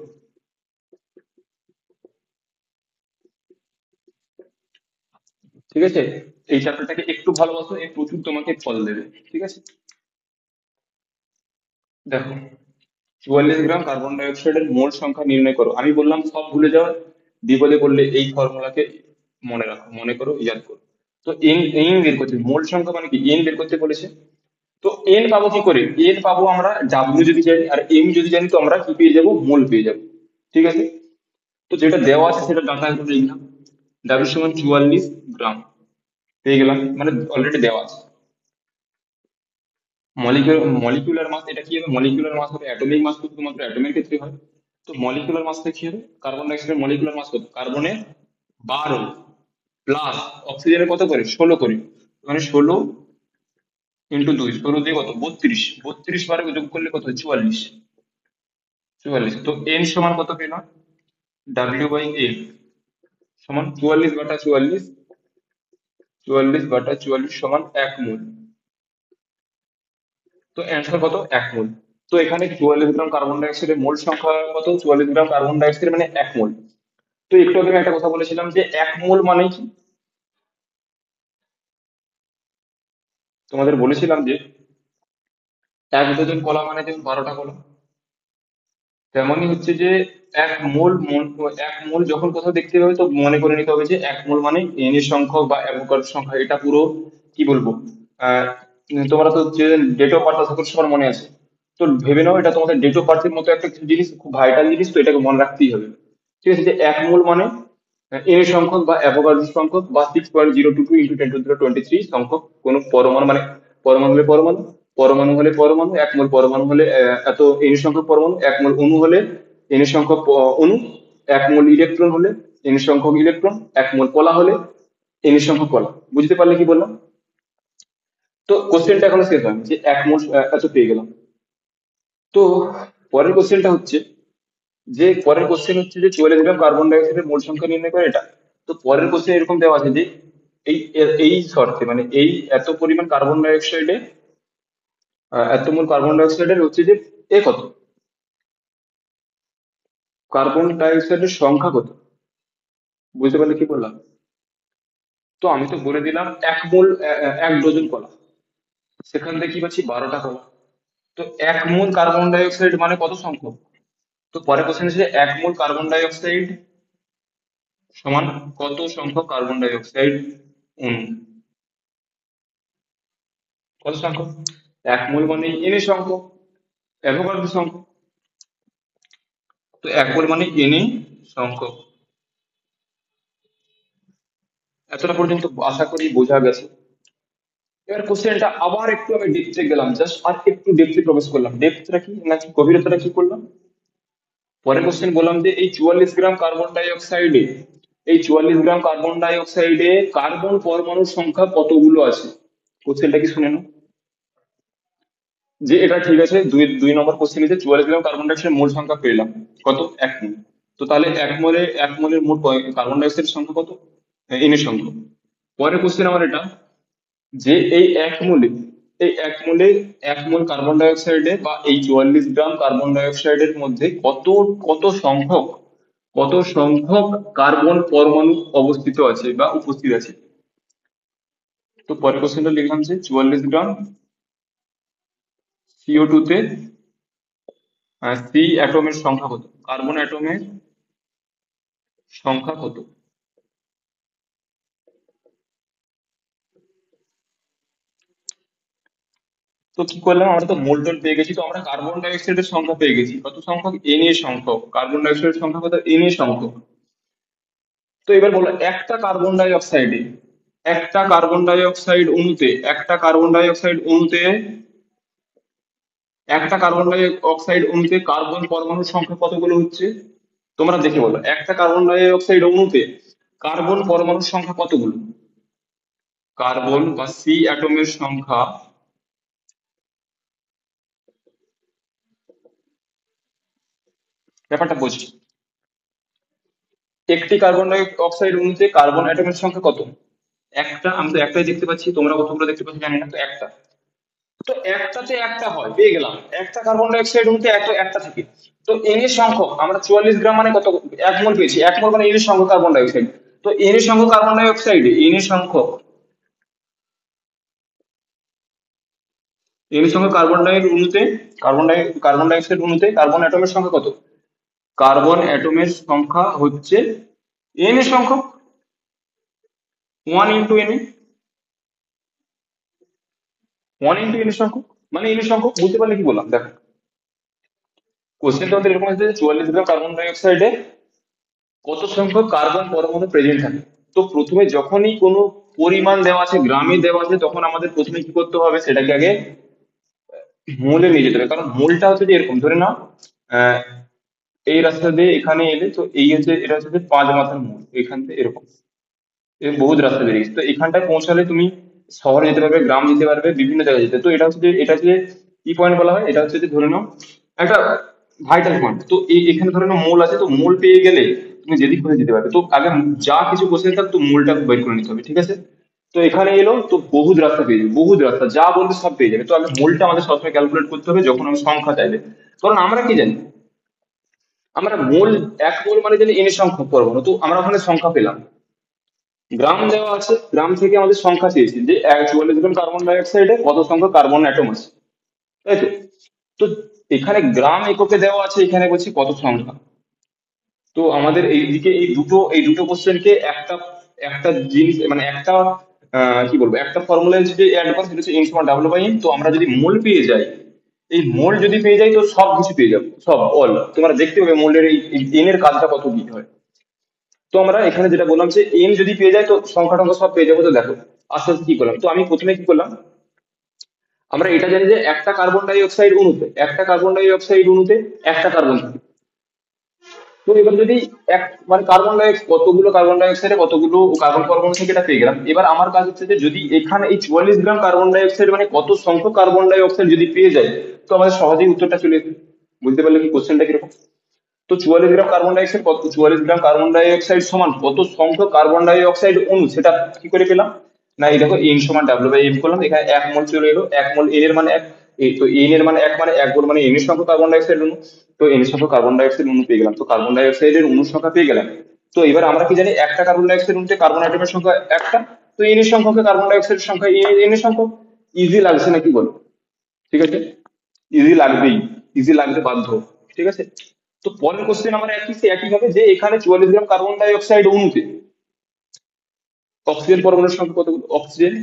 ঠিক আছে। এই চ্যাপ্টারটাকে একটু ভালোবাসো, এ প্রচুর তোমাকে ফল দেবে। ঠিক আছে, দেখো, 44 গ্রাম কার্বন ডাই অক্সাইডের মোল সংখ্যা নির্ণয় করো। আমি বললাম সব ভুলে যাও, বিপদে পড়লে এই ফর্মুলাকে মনে রাখো, মনে করো, ইয়াদ করো। তো এন এন বের করতে, মোল সংখ্যা মানে কি, এন বের করতে বলেছে। তো এন পাবো কি করে, এন পাবো আমরা ডাব্লিউ যদি জানি আর এম যদি জানি, তো আমরা কি পেয়ে যাবো, মোল পেয়ে যাবো। ঠিক আছে, তো যেটা দেওয়া আছে সেটা ডাটা করে লিখলাম, ডাব্লিউ সমান 44 গ্রাম পেয়ে গেলাম, মানে অলরেডি দেওয়া আছে। মলিকুলার মাস, এটা কি হবে, মলিকুলার মাস হবে, অ্যাটমিক মাস তো শুধুমাত্র অ্যাটমের ক্ষেত্রে হয়। তো মলিকুলার মাসটা কি হবে, কার্বন ডাইঅক্সাইডের মলিকুলার মাস কত, কার্বনের 12 প্লাস অক্সিজেনের কত করে, 16 করে, মানে 16 ইন্টু 2, 16 দিয়ে কত, 32, 32 বারে যোগ করলে কত, 44, 44। তো এন সমান কত পেলাম, ডাব্লিউ বাই এন সমান 44/44, 44/44 সমান 1 মোল। তো অ্যান্সার কত, 1 মোল। তো এখানে 44 গ্রাম কার্বন ডাইঅক্সাইডের মোল সংখ্যা কত, 44 গ্রাম কার্বন ডাইঅক্সাইড মানে 1 মোল। তো একটু আগে আমি একটা কথা বলেছিলাম যে 1 মোল মানে কি, তোমাদের বলেছিলাম যে 1 ডজন কলা মানে যে 12টা কলা। তেমনই হচ্ছে যে 1 মোল, 1 মোল যখন কোথাও দেখতে হবে তো মনে করে নিতে হবে যে 1 মোল মানে এন এর সংখ্যক বা অ্যাভোগাড্রো সংখ্যা, এটা পুরো কি বলবো, আহ তোমরা তো যে ডেট অফ বার্থ আশা করি সবার মনে আছে। তো ভেবে নাও এটা তোমাদের ডেট অফ বার্থের মতো একটা কিছু জিনিস, খুব ভাইটাল জিনিস, তো এটাকে মনে রাখতেই হবে। ঠিক আছে, যে 1 মোল মানে এন এর সংখ্যক বা অ্যাভোগাড্রো সংখ্যক বা 6.022 ইন্টু 10⁻23 সংখ্যক কোন পরমাণু, মানে পরমাণু হলে পরমাণু, পরমাণু হলে পরমাণু, 1 মোল পরমাণু হলে এত এন এর সংখ্যক পরমাণু, 1 মোল অণু হলে এন এর সংখ্যক অণু, 1 মোল ইলেকট্রন হলে এন এর সংখ্যক ইলেকট্রন, 1 মোল কলা হলে এন এর সংখ্যক কলা। বুঝতে পারলে কি বললাম? তো কোশ্চেনটা এখনো শেষ হয়নি, যে 1 মোল এত পেয়ে গেলাম। তো পরের কোশ্চেনটা হচ্ছে, যে পরের কোশ্চেন হচ্ছে যে 44 গ্রাম কার্বন ডাইঅক্সাইডের মোল সংখ্যা নির্ণয় করে এটা। তো পরের কোশ্চেন এরকম দেওয়া আছে যে এই শর্তে, মানে এই এত পরিমাণ কার্বন ডাইঅক্সাইডে, এত মোল কার্বন ডাইঅক্সাইডের হচ্ছে যে এ কত, কার্বন ডাইঅক্সাইডের সংখ্যা কত। বুঝতে পারলে কি বললাম? তো আমি তো বলে দিলাম 1 মোল, 1 ডজন কলা, সেখান থেকে কি পাচ্ছি, 12টা কলা। তো 1 মোল কার্বন ডাইঅক্সাইড মানে কত সংখ্যক। তো পরের কোশ্চেন হচ্ছে 1 মোল কার্বন ডাইঅক্সাইড সমান কত সংখ্যক কার্বন ডাইঅক্সাইড অণু, কত সংখ্যক। 1 মোল মানে এন এর সংখ্যক, অ্যাভোগাড্রো সংখ্যক। তো 1 মোল মানে এন এ সংখ্যক। এতটা পর্যন্ত আশা করি বোঝা গেছে। এবার কোশ্চেনটা আবার একটু আমি ডেপথে গেলাম, জাস্ট আর একটু ডেপথে প্রবেশ করলাম। ডেপথটা কি নাকি গভীরতাটা কি করলাম, পরের কোশ্চেন বললাম যে এই 44 গ্রাম কার্বন ডাই অক্সাইডে, এই 44 গ্রাম কার্বন ডাই অক্সাইডে কার্বন পরমাণুর সংখ্যা কতগুলো আছে। কোশ্চেনটা কি শুনে নাও, যে এটা ঠিক আছে, দুই দুই নম্বর কোশ্চেনে যে 44 গ্রাম কার্বন ডাই অক্সাইডের মোল সংখ্যা পেলাম কত, 1 মোল। তো তাহলে 1 মোলের মোট কার্বন ডাই অক্সাইডের সংখ্যা কত, এন এর সংখ্যা। পরের কোশ্চেন আমার এটা, যে এই 1 মোলে, এই 1 মোলে, 1 মোল কার্বন ডাই অক্সাইডে বা এই 44 গ্রাম কার্বন ডাই অক্সাইডের মধ্যে কত কত সংখ্যক, কত সংখ্যক কার্বন পরমাণু অবস্থিত আছে বা উপস্থিত আছে। তো পরের কোশ্চেনটা লিখলাম যে 44 গ্রাম CO2 তে সি অ্যাটমের সংখ্যা কত, কার্বন অ্যাটমের সংখ্যা কত। তো কি করলাম, আমরা তো মোল টোল পেয়ে গেছি, তো আমরা কার্বন ডাই অক্সাইডের সংখ্যা পেয়ে গেছি, কত সংখ্যক, এন এর সংখ্যক, কার্বন ডাই অক্সাইডের সংখ্যা কত, এন এর সংখ্যক। তো এবার বলো, একটা কার্বন ডাই অক্সাইডে, একটা কার্বন ডাই অক্সাইড অণুতে, একটা কার্বন ডাই অক্সাইড অণুতে, একটা কার্বন ডাই অক্সাইড অণুতে কার্বন পরমাণুর সংখ্যা কতগুলো হচ্ছে। তোমরা দেখে বলো, একটা কার্বন ডাই অক্সাইড অণুতে কার্বন পরমাণুর সংখ্যা কতগুলো, কার্বন বা সি অ্যাটমের সংখ্যা। ব্যাপারটা বুঝি, একটি কার্বন ডাই অক্সাইড অণুতে কার্বন অ্যাটমের সংখ্যা কত, একটা। আমি তো একটাই দেখতে পাচ্ছি, তোমরা কতগুলো দেখতে পাচ্ছ জানি না, তো একটা। তো একটাতে একটা হয়, পেয়ে গেলাম, একটা কার্বন ডাই অক্সাইড অণুতে এত একটা থাকে। তো এন এর সংখ্যক আমরা 44 গ্রাম মানে কত, 1 মোল পেয়েছি, 1 মোল মানে এন এর সংখ্যক কার্বন ডাই অক্সাইড। তো এন এর সংখ্যক কার্বন ডাই অক্সাইডে, এন এর সংখ্যক এন সংখ্যক কার্বন ডাই অক্সাইড অণুতে কার্বন অ্যাটমের সংখ্যা কত? কার্বন অ্যাটমের সংখ্যা হচ্ছে এন এর সংখ্যক, 1 × এন, 1 × এন এর সংখ্যক, মানে এন এর সংখ্যক। বুঝতে পারলে কি বললাম? দেখো, কোশ্চেনটা আমাদের এরকম আছে যে 44 গ্রাম কার্বন ডাই অক্সাইডে কত সংখ্যক কার্বন পরমাণু প্রেজেন্ট থাকে। তো প্রথমে যখনই কোনো পরিমাণ দেওয়া আছে, গ্রামে দেওয়া আছে, তখন আমাদের প্রথমে কি করতে হবে, সেটাকে আগে মোলে নিয়ে যেতে হবে। কারণ মোলটা হচ্ছে যে এরকম, ধরে নাও আহ, এই রাস্তা দিয়ে এখানে এলে, তো এই হচ্ছে, এটা হচ্ছে যে 5 মাথার মোল, এখান থেকে এরকম এরকম বহুত রাস্তা বেরিয়ে গেছে। তো এখানটায় পৌঁছালে তুমি শহরে যেতে পারবে, গ্রাম যেতে পারবে, বিভিন্ন জায়গায় যেতে। তো এটা হচ্ছে যে কি পয়েন্ট বলা হয়, এটা হচ্ছে যে ধরে নাও একটা ভাইটাল পয়েন্ট। তো এখানে ধরে নাও মোল আছে, তো মোল পেয়ে গেলে তুমি যেদিক করে যেতে পারবে। তো আগে যা কিছু কোশ্চেন থাক, তো মোলটা বের করে নিতে হবে, ঠিক আছে? তো এখানে এলো, তো বহুত রাস্তা পেয়ে যাবে, বহুত রাস্তা যা বলবে সব পেয়ে যাবে। তো আগে মোলটা আমাদের সবসময় ক্যালকুলেট করতে হবে যখন আমি সংখ্যা চাইবে। কারণ আমরা কি জানি, আমরা মোল, 1 মোল মানে জানি এন এর সংখ্যক পরমাণু, তো আমরা ওখানে সংখ্যা পেলাম। গ্রাম দেওয়া আছে, গ্রাম থেকে আমাদের সংখ্যা চেয়েছি যে 44 গ্রাম কার্বন ডাই অক্সাইডে কত সংখ্যক কার্বন অ্যাটম আছে, তাই তো? তো এখানে গ্রাম এককে দেওয়া আছে, এখানে বলছি কত সংখ্যা। তো আমাদের এইদিকে এই দুটো কোশ্চেনকে একটা একটা জিনিস, মানে একটা কি বলবো, একটা ফর্মুলা যদি অ্যাড করা, সেটা হচ্ছে N=W/M। তো আমরা যদি মোল পেয়ে যাই, এই মোল যদি পেয়ে যাই, তো সব কিছু পেয়ে যাবো, সব অল। তোমরা দেখতে পাবে মোলের এই এন এর কাজটা কত কি হয়। তো আমরা এখানে যেটা বললাম যে এন যদি পেয়ে যায়, তো সংখ্যা টংখ্যা সব পেয়ে যাবো। তো দেখো আস্তে আস্তে কি করলাম, তো আমি প্রথমে কি করলাম, আমরা এটা জানি যে একটা কার্বন ডাই অক্সাইড অণুতে একটা কার্বন থাকে। তো এবার যদি এক, মানে কতগুলো কার্বন ডাই অক্সাইডে কতগুলো কার্বন পরমাণু থেকে, এটা পেয়ে গেলাম। এবার আমার কাজ হচ্ছে যে যদি এখানে এই 44 গ্রাম কার্বন ডাই অক্সাইড মানে কত সংখ্যক কার্বন ডাই অক্সাইড যদি পেয়ে যায়, তো আমাদের সহজেই উত্তরটা চলে আসবে। বুঝতে পারলে কি কোশ্চেনটা কিরকম? তো 44 গ্রাম কার্বন ডাই অক্সাইড সমান কত সংখ্যক কার্বন ডাই অক্সাইড অণু, সেটা কি করে পেলাম? না, এই দেখো N=W/M করলাম, এখানে 1 মোল চলে এলো, 1 মোল এন এর মানে 1। এই তো এন এর মানে 1, মানে 1 মোল মানে এন এর সংখ্যক কার্বন ডাই অক্সাইড অণু। তো এন এর সংখ্যক কার্বন ডাই অক্সাইড অণু পেয়ে গেলাম, তো কার্বন ডাই অক্সাইডের অণুর সংখ্যা পেয়ে গেলাম। তো এবার আমরা কি জানি, একটা কার্বন ডাই অক্সাইড অণুতে কার্বন অ্যাটমের সংখ্যা একটা। তো এন এর সংখ্যক কার্বন ডাই অক্সাইডের সংখ্যা এন এর সংখ্যক। ইজি লাগছে নাকি বলো? ঠিক আছে, ইজি লাগবেই, ইজি লাগতে বাধ্য, ঠিক আছে? তো পরের কোশ্চেন আমার একই ভাবে, যে এখানে 44 গ্রাম কার্বন ডাই অক্সাইড অণুতে অক্সিজেন পরমাণুর সংখ্যা কতগুলো, অক্সিজেন,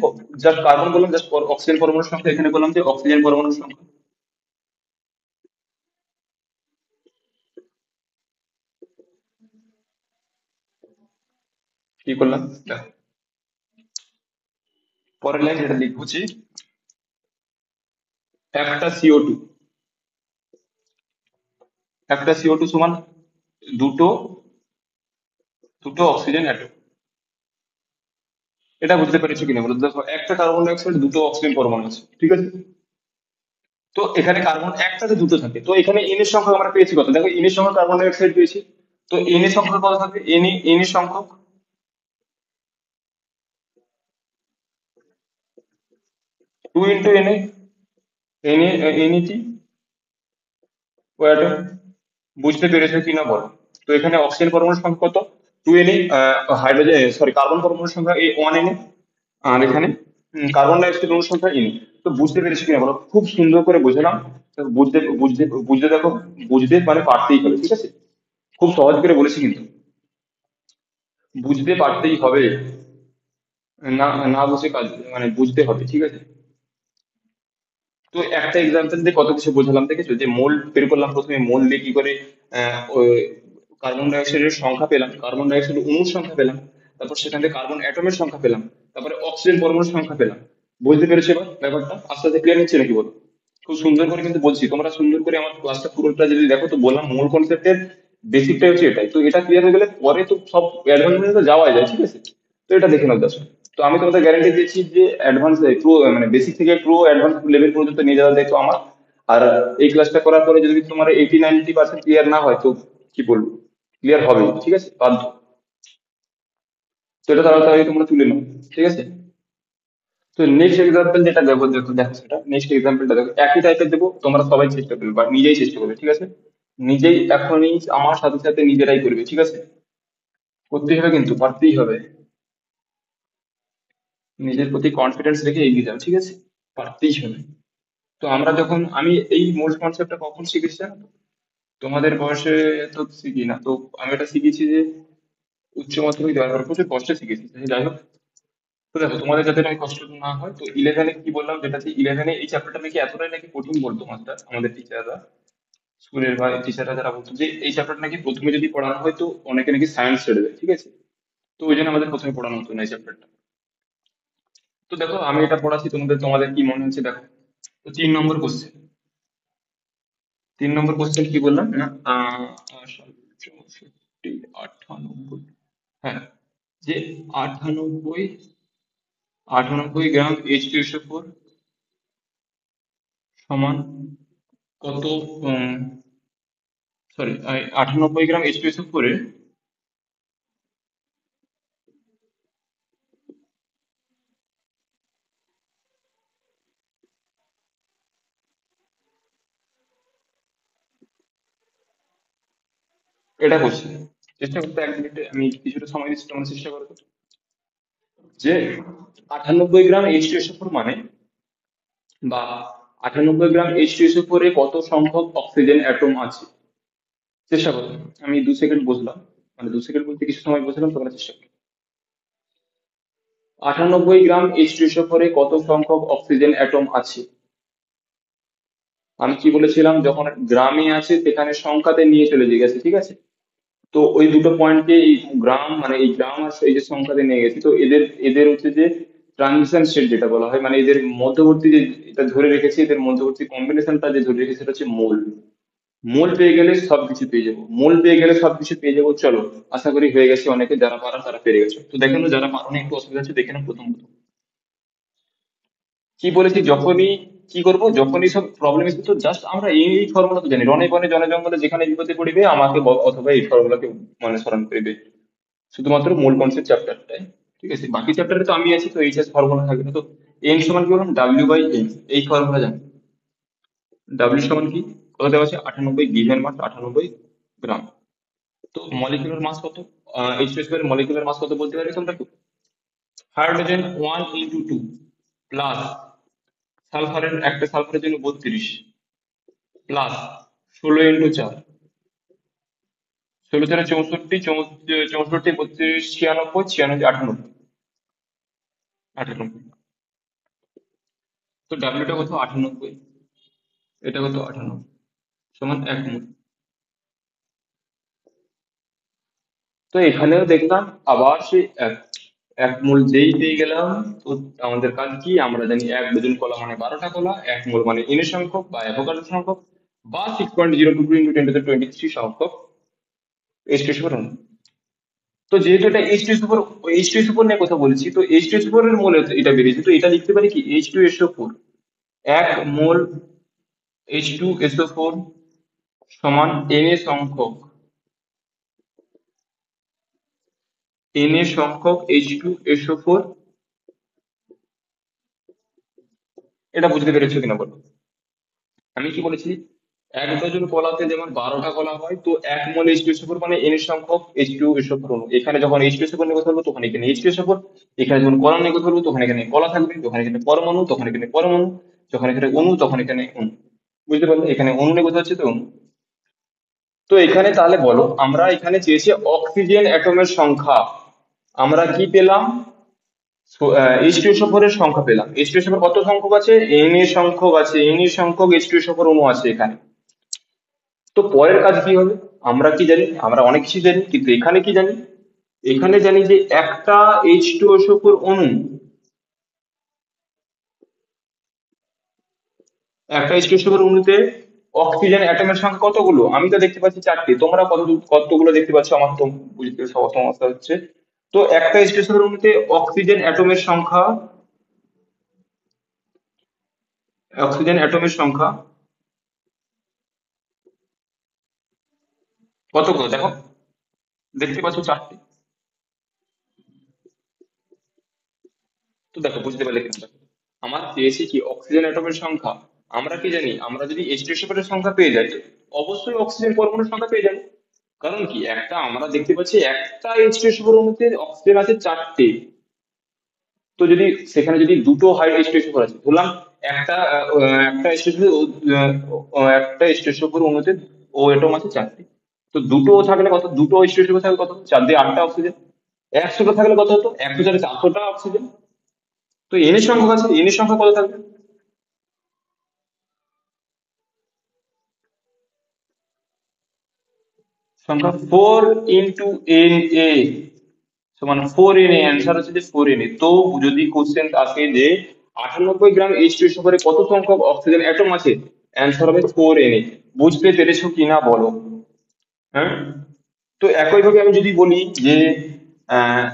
জাস্ট কার্বন বললাম, জাস্ট অক্সিজেন পরমাণুর সংখ্যা এখানে বললাম যে অক্সিজেন পরমাণুর সংখ্যা কি করলাম, দেখো পরের লাইন যেটা লিখবো যে একটা সিও টু, একটা সিও টু সমান দুটো দুটো অক্সিজেন অ্যাটম। এটা বুঝতে পেরেছো কিনা বলো? দেখো, একটা কার্বন ডাই অক্সাইড দুটো অক্সিজেন পরমাণু আছে, ঠিক আছে? তো এখানে কার্বন একটাতে দুটো থাকে, তো এখানে এন এর সংখ্যা আমরা পেয়েছি কত, দেখো এন এর সংখ্যা কার্বন ডাই অক্সাইড পেয়েছি। তো এন এর সংখ্যা কত থাকবে, এন এর সংখ্যক, two into N A, N A, NET ওয়াটম। বুঝতে পেরেছো কিনা বলো? তো এখানে অক্সিজেন পরমাণুর সংখ্যা কত, 2 N A, hydrogen, sorry, carbon পরমাণুর সংখ্যা 1 এন এ, আর এখানে কার্বন ডাই অক্সাইড অণুর সংখ্যা এন। তো বুঝতে পেরেছো কিনা বলো? খুব সুন্দর করে বোঝালাম। তো বুঝতে বুঝতে বুঝতে দেখো, বুঝতে মানে পারতেই হবে, ঠিক আছে? খুব সহজ করে বলেছি কিন্তু, বুঝতে পারতেই হবে। না, না বুঝে কাজ, মানে বুঝতে হবে, ঠিক আছে? তো একটা এক্সাম্পল দিয়ে কত কিছু বোঝালাম, দেখেছো? যে মোল বের করলাম, প্রথমে মোল দিয়ে কি করে কার্বন ডাই অক্সাইডের সংখ্যা পেলাম, কার্বন ডাই অক্সাইড অণুর সংখ্যা পেলাম, তারপর সেখান থেকে কার্বন অ্যাটমের সংখ্যা পেলাম, তারপরে অক্সিজেন পরমাণুর সংখ্যা পেলাম। বুঝতে পেরেছো এবার ব্যাপারটা? আস্তে আস্তে ক্লিয়ার হচ্ছে নাকি বলো? খুব সুন্দর করে কিন্তু বলছি, তোমরা সুন্দর করে আমার ক্লাসটা পুরোটা যদি দেখো, তো বললাম মূল কনসেপ্টের বেসিকটাই হচ্ছে এটাই। তো এটা ক্লিয়ার হয়ে গেলে পরে তো সব অ্যাডভান্স যাওয়া যায়, ঠিক আছে? তো এটা দেখে নাও জাস্ট। তো আমি তোমাদের গ্যারান্টি দিচ্ছি যে অ্যাডভান্স প্রো, মানে বেসিক থেকে প্রো অ্যাডভান্স লেভেল পর্যন্ত নিয়ে যাওয়ার দায়িত্ব আমার। আর এই ক্লাসটা করার পরে যদি তোমার 80-90% ক্লিয়ার না হয়, তো কি বলবো, ক্লিয়ার হবে, ঠিক আছে, বাধ্য। তো এটা তাড়াতাড়ি তোমরা তুলে নাও, ঠিক আছে? তো নেক্সট এক্সাম্পল যেটা দেবো, দেখো দেখো সেটা নেক্সট এক্সাম্পলটা দেখো, একই টাইপের দেবো, তোমরা সবাই চেষ্টা করবে বা নিজেই চেষ্টা করবে, ঠিক আছে? নিজেই এখনই আমার সাথে সাথে নিজেরাই করবে, ঠিক আছে? করতেই হবে, কিন্তু পারতেই হবে। নিজের প্রতি কনফিডেন্স রেখে এগিয়ে যাও, ঠিক আছে? পারতেই হবে। তো আমরা যখন আমি এই মোল কনসেপ্টটা কখন শিখেছি জানো তো? তোমাদের বয়সে তো শিখি না তো। আমি এটা শিখেছি যে উচ্চ মাধ্যমিক দেওয়ার পর, প্রচুর কষ্টে শিখেছি, যাই হোক। তো দেখো, তোমাদের যাতে নাকি কষ্ট না হয়, তো ইলেভেনে কি বললাম, যেটা ইলেভেনে এই চ্যাপ্টারটা নাকি এতটাই নাকি কঠিন বলতো মাস্টার, আমাদের টিচাররা, স্কুলের বা টিচাররা যারা বলতো যে এই চ্যাপ্টারটা নাকি প্রথমে যদি পড়ানো হয় তো অনেকে নাকি সায়েন্স ছেড়ে দেয়, ঠিক আছে। তো ওই জন্য আমাদের প্রথমে পড়ানো হতো না এই চ্যাপ্টারটা। তো দেখো, আমি এটা পড়াচ্ছি, তোমাদের তোমাদের কি মনে হচ্ছে দেখো। তো 3 নম্বর কোশ্চেন, 3 নম্বর কোশ্চেন কি বললাম না, 64, 98, হ্যাঁ, যে 98, 98 গ্রাম H2SO4 সমান কত, সরি, 98 গ্রাম H2SO4 এর, এটা কোশ্চেন। চেষ্টা করতে 1 মিনিটে আমি কিছুটা সময় দিচ্ছি, তোমার চেষ্টা করো তো। যে 98 গ্রাম H2SO4 মানে, বা 98 গ্রাম H2SO4 এ কত সংখ্যক অক্সিজেন অ্যাটম আছে। চেষ্টা করো। আমি 2 সেকেন্ড বসলাম, মানে 2 সেকেন্ড বলতে কিছু সময় বসলাম, তোমরা চেষ্টা করো। 98 গ্রাম H2SO4 এ কত সংখ্যক অক্সিজেন অ্যাটম আছে। আমি কি বলেছিলাম, যখন গ্রামে আছে সেখানে সংখ্যাতে নিয়ে চলে গেছে, ঠিক আছে। তো ওই দুটো পয়েন্টকে এই গ্রাম, মানে এই গ্রাম আর এই যে সংখ্যাতে নিয়ে গেছি, তো এদের এদের হচ্ছে যে ট্রানজিশন স্টেট যেটা বলা হয়, মানে এদের মধ্যবর্তী যে এটা ধরে রেখেছি, এদের মধ্যবর্তী কম্বিনেশনটা যে ধরে রেখেছি সেটা হচ্ছে মোল। মোল পেয়ে গেলে সবকিছু পেয়ে যাবো, মোল পেয়ে গেলে সবকিছু পেয়ে যাবো, চলো। আশা করি হয়ে গেছে, অনেকে যারা পারা তারা পেরে গেছে। তো দেখে নাও, যারা পারো না একটু অসুবিধা আছে দেখে নাও। প্রথম প্রথম কি বলেছি, যখনই কি করব, যখনই সব প্রবলেম এসে, তো জাস্ট আমরা এই ফর্মুলা তো জানি, রনে বনে জনে জঙ্গলে যেখানে বিপদে পড়িবে আমাকে অথবা এই ফর্মুলাকে মানে স্মরণ করিবে, শুধুমাত্র মূল কনসেপ্ট চ্যাপ্টারটাই। ঠিক আছে, বাকি চ্যাপ্টারে তো আমি আছি, তো এইচএস ফর্মুলা থাকবে না। তো এন সমান কি বললাম, ডাব্লিউ/এন, এই ফর্মুলা জানি। ডাব্লিউ সমান কি, কত দেওয়া আছে, 98, গিভেন মাস 98 গ্রাম। তো মলিকুলার মাস কত, H2SO এর মলিকুলার মাস কত বলতে পারবে তোমরা কি? হাইড্রোজেন 1 × 2 প্লাস সালফারের, একটা সালফারের জন্য 32, প্লাস 16 × 4, 16 × 4 = 64, 64, 32, 96, 96, 98, 98। তো ডাব্লিউটা কত, 98, এটা কত 98, সমান 1 মোল। তো এখানেও দেখলাম আবার সেই এক, 1 মোল যেই পেয়ে গেলাম। তো আমাদের কাজ কি, আমরা জানি 1 ডজন কলা মানে 12টা কলা, 1 মোল মানে এনের সংখ্যক বা অ্যাভোগাড্রো সংখ্যক, বা 6.022 × 10⁻³ সংখ্যক H2SO4 অণু। তো যেহেতু এটা H2SO4, H2SO4 নিয়ে কথা বলছি, তো H2SO4 এর মোল এটা বেরিয়েছে, তো এটা লিখতে পারি কি, H2SO4, 1 মোল H2SO4 সমান Na সংখ্যক H2SO4। এটা বুঝতে পেরেছো কিনা বলো। আমি কি বলেছি, 1 ডজন কলাতে যেমন 12টা কলা হয়, তো 1 মোল H2SO4 মানে এন সংখ্যক H2SO4 অণু। এখানে যখন H2SO4 নিয়ে কথা বলবো তখন এখানে H2SO4, এখানে যখন কলা নিয়ে কথা বলবো তখন এখানে কলা থাকবে, যখন এখানে পরমাণু তখন এখানে পরমাণু, যখন এখানে অণু তখন এখানে অণু। বুঝতে পারলে, এখানে অণু নিয়ে কথা হচ্ছে, তো অণু। তো এখানে তাহলে বলো, আমরা এখানে চেয়েছি অক্সিজেন অ্যাটমের সংখ্যা, আমরা কি পেলাম, H2SO4 এর সংখ্যা পেলাম। H2SO4 কত সংখ্যক আছে, এন এর সংখ্যক আছে, এন এর সংখ্যক H2SO4 অণু আছে এখানে। তো পরের কাজ কি হবে, আমরা কি জানি, আমরা অনেক কিছু জানি, কিন্তু এখানে কি জানি, এখানে জানি যে একটা H2SO4 অণু, একটা H2SO4 অণুতে অক্সিজেন অ্যাটমের সংখ্যা কতগুলো, আমি তো দেখতে পাচ্ছি 4টে, তোমরা কতগুলো দেখতে পাচ্ছ আমার তো বুঝতে সমস্যা হচ্ছে। তো একটা H2SO4 অণুতে অক্সিজেন অ্যাটমের সংখ্যা, অক্সিজেন অ্যাটমের সংখ্যা কতগুলো দেখো, দেখতে পাচ্ছ 4টে। তো দেখো, বুঝতে পারলে কিনা দেখো, আমার চেয়েছি কি অক্সিজেন অ্যাটমের সংখ্যা। আমরা কি জানি, আমরা যদি H2SO4 এর সংখ্যা পেয়ে যাই, তো অবশ্যই অক্সিজেন পরমাণুর সংখ্যা পেয়ে যাবো। কারণ কি, একটা আমরা দেখতে পাচ্ছি একটা H2SO4 অণুতে অক্সিজেন আছে 4টে। তো যদি সেখানে যদি দুটো হাইড H2SO4 আছে, ধরলাম একটা স্টেশনে একটা স্টেশন অণুতে ও এটম আছে চারটি। তো দুটো থাকলে কত, দুটো স্টেশনে থাকলে কত, চার দিয়ে আটটা অক্সিজেন। 100টা থাকলে কত হতো, 100 400টা অক্সিজেন। তো এন এর সংখ্যা আছে, এন এর সংখ্যা কত থাকবে? সংখ্যা 4 × NA সমান 4 Na, অ্যান্সার হচ্ছে যে 4 Na। তো যদি কোশ্চেন আসে যে 98 গ্রাম H2SO করে কত সংখ্যক অক্সিজেন অ্যাটম আছে, অ্যান্সার হবে 4 Na। বুঝতে পেরেছো কিনা বলো? হ্যাঁ। তো একইভাবে আমি যদি বলি যে আহ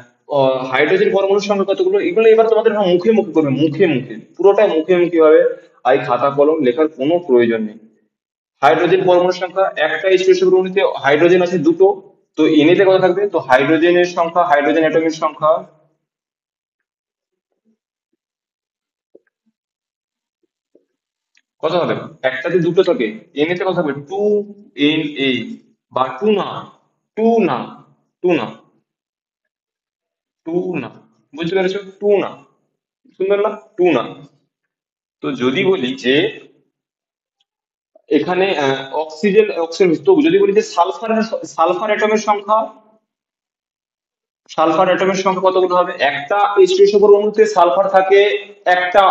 হাইড্রোজেন পরমাণুর সংখ্যা কতগুলো, এগুলো এবার তোমাদের না মুখে মুখে করবে, মুখে মুখে, পুরোটাই মুখে মুখে হবে। আর এই খাতা কলম লেখার কোনো প্রয়োজন নেই। হাইড্রোজেন পরমাণুর সংখ্যা, একটা H2SO অণুতে হাইড্রোজেন আছে দুটো। তো এনএতে কত থাকবে? তো হাইড্রোজেনের সংখ্যা, হাইড্রোজেন অ্যাটমের সংখ্যা কত হবে? একটাতে দুটো থাকে। এনএতে কত থাকবে? 2 Na, বা টু না, টু না, টু না, টু না। বুঝতে পেরেছো? টু না। সুন্দর না? টু না। তো যদি বলি যে এখানে অক্সিজেন অক্সিজেন, তো যদি বলি যে সালফার অ্যাটমের সংখ্যা, সালফার অ্যাটমের সংখ্যা কতগুলো হবে? একটা H2SO4 অণুতে সালফার থাকে একটা,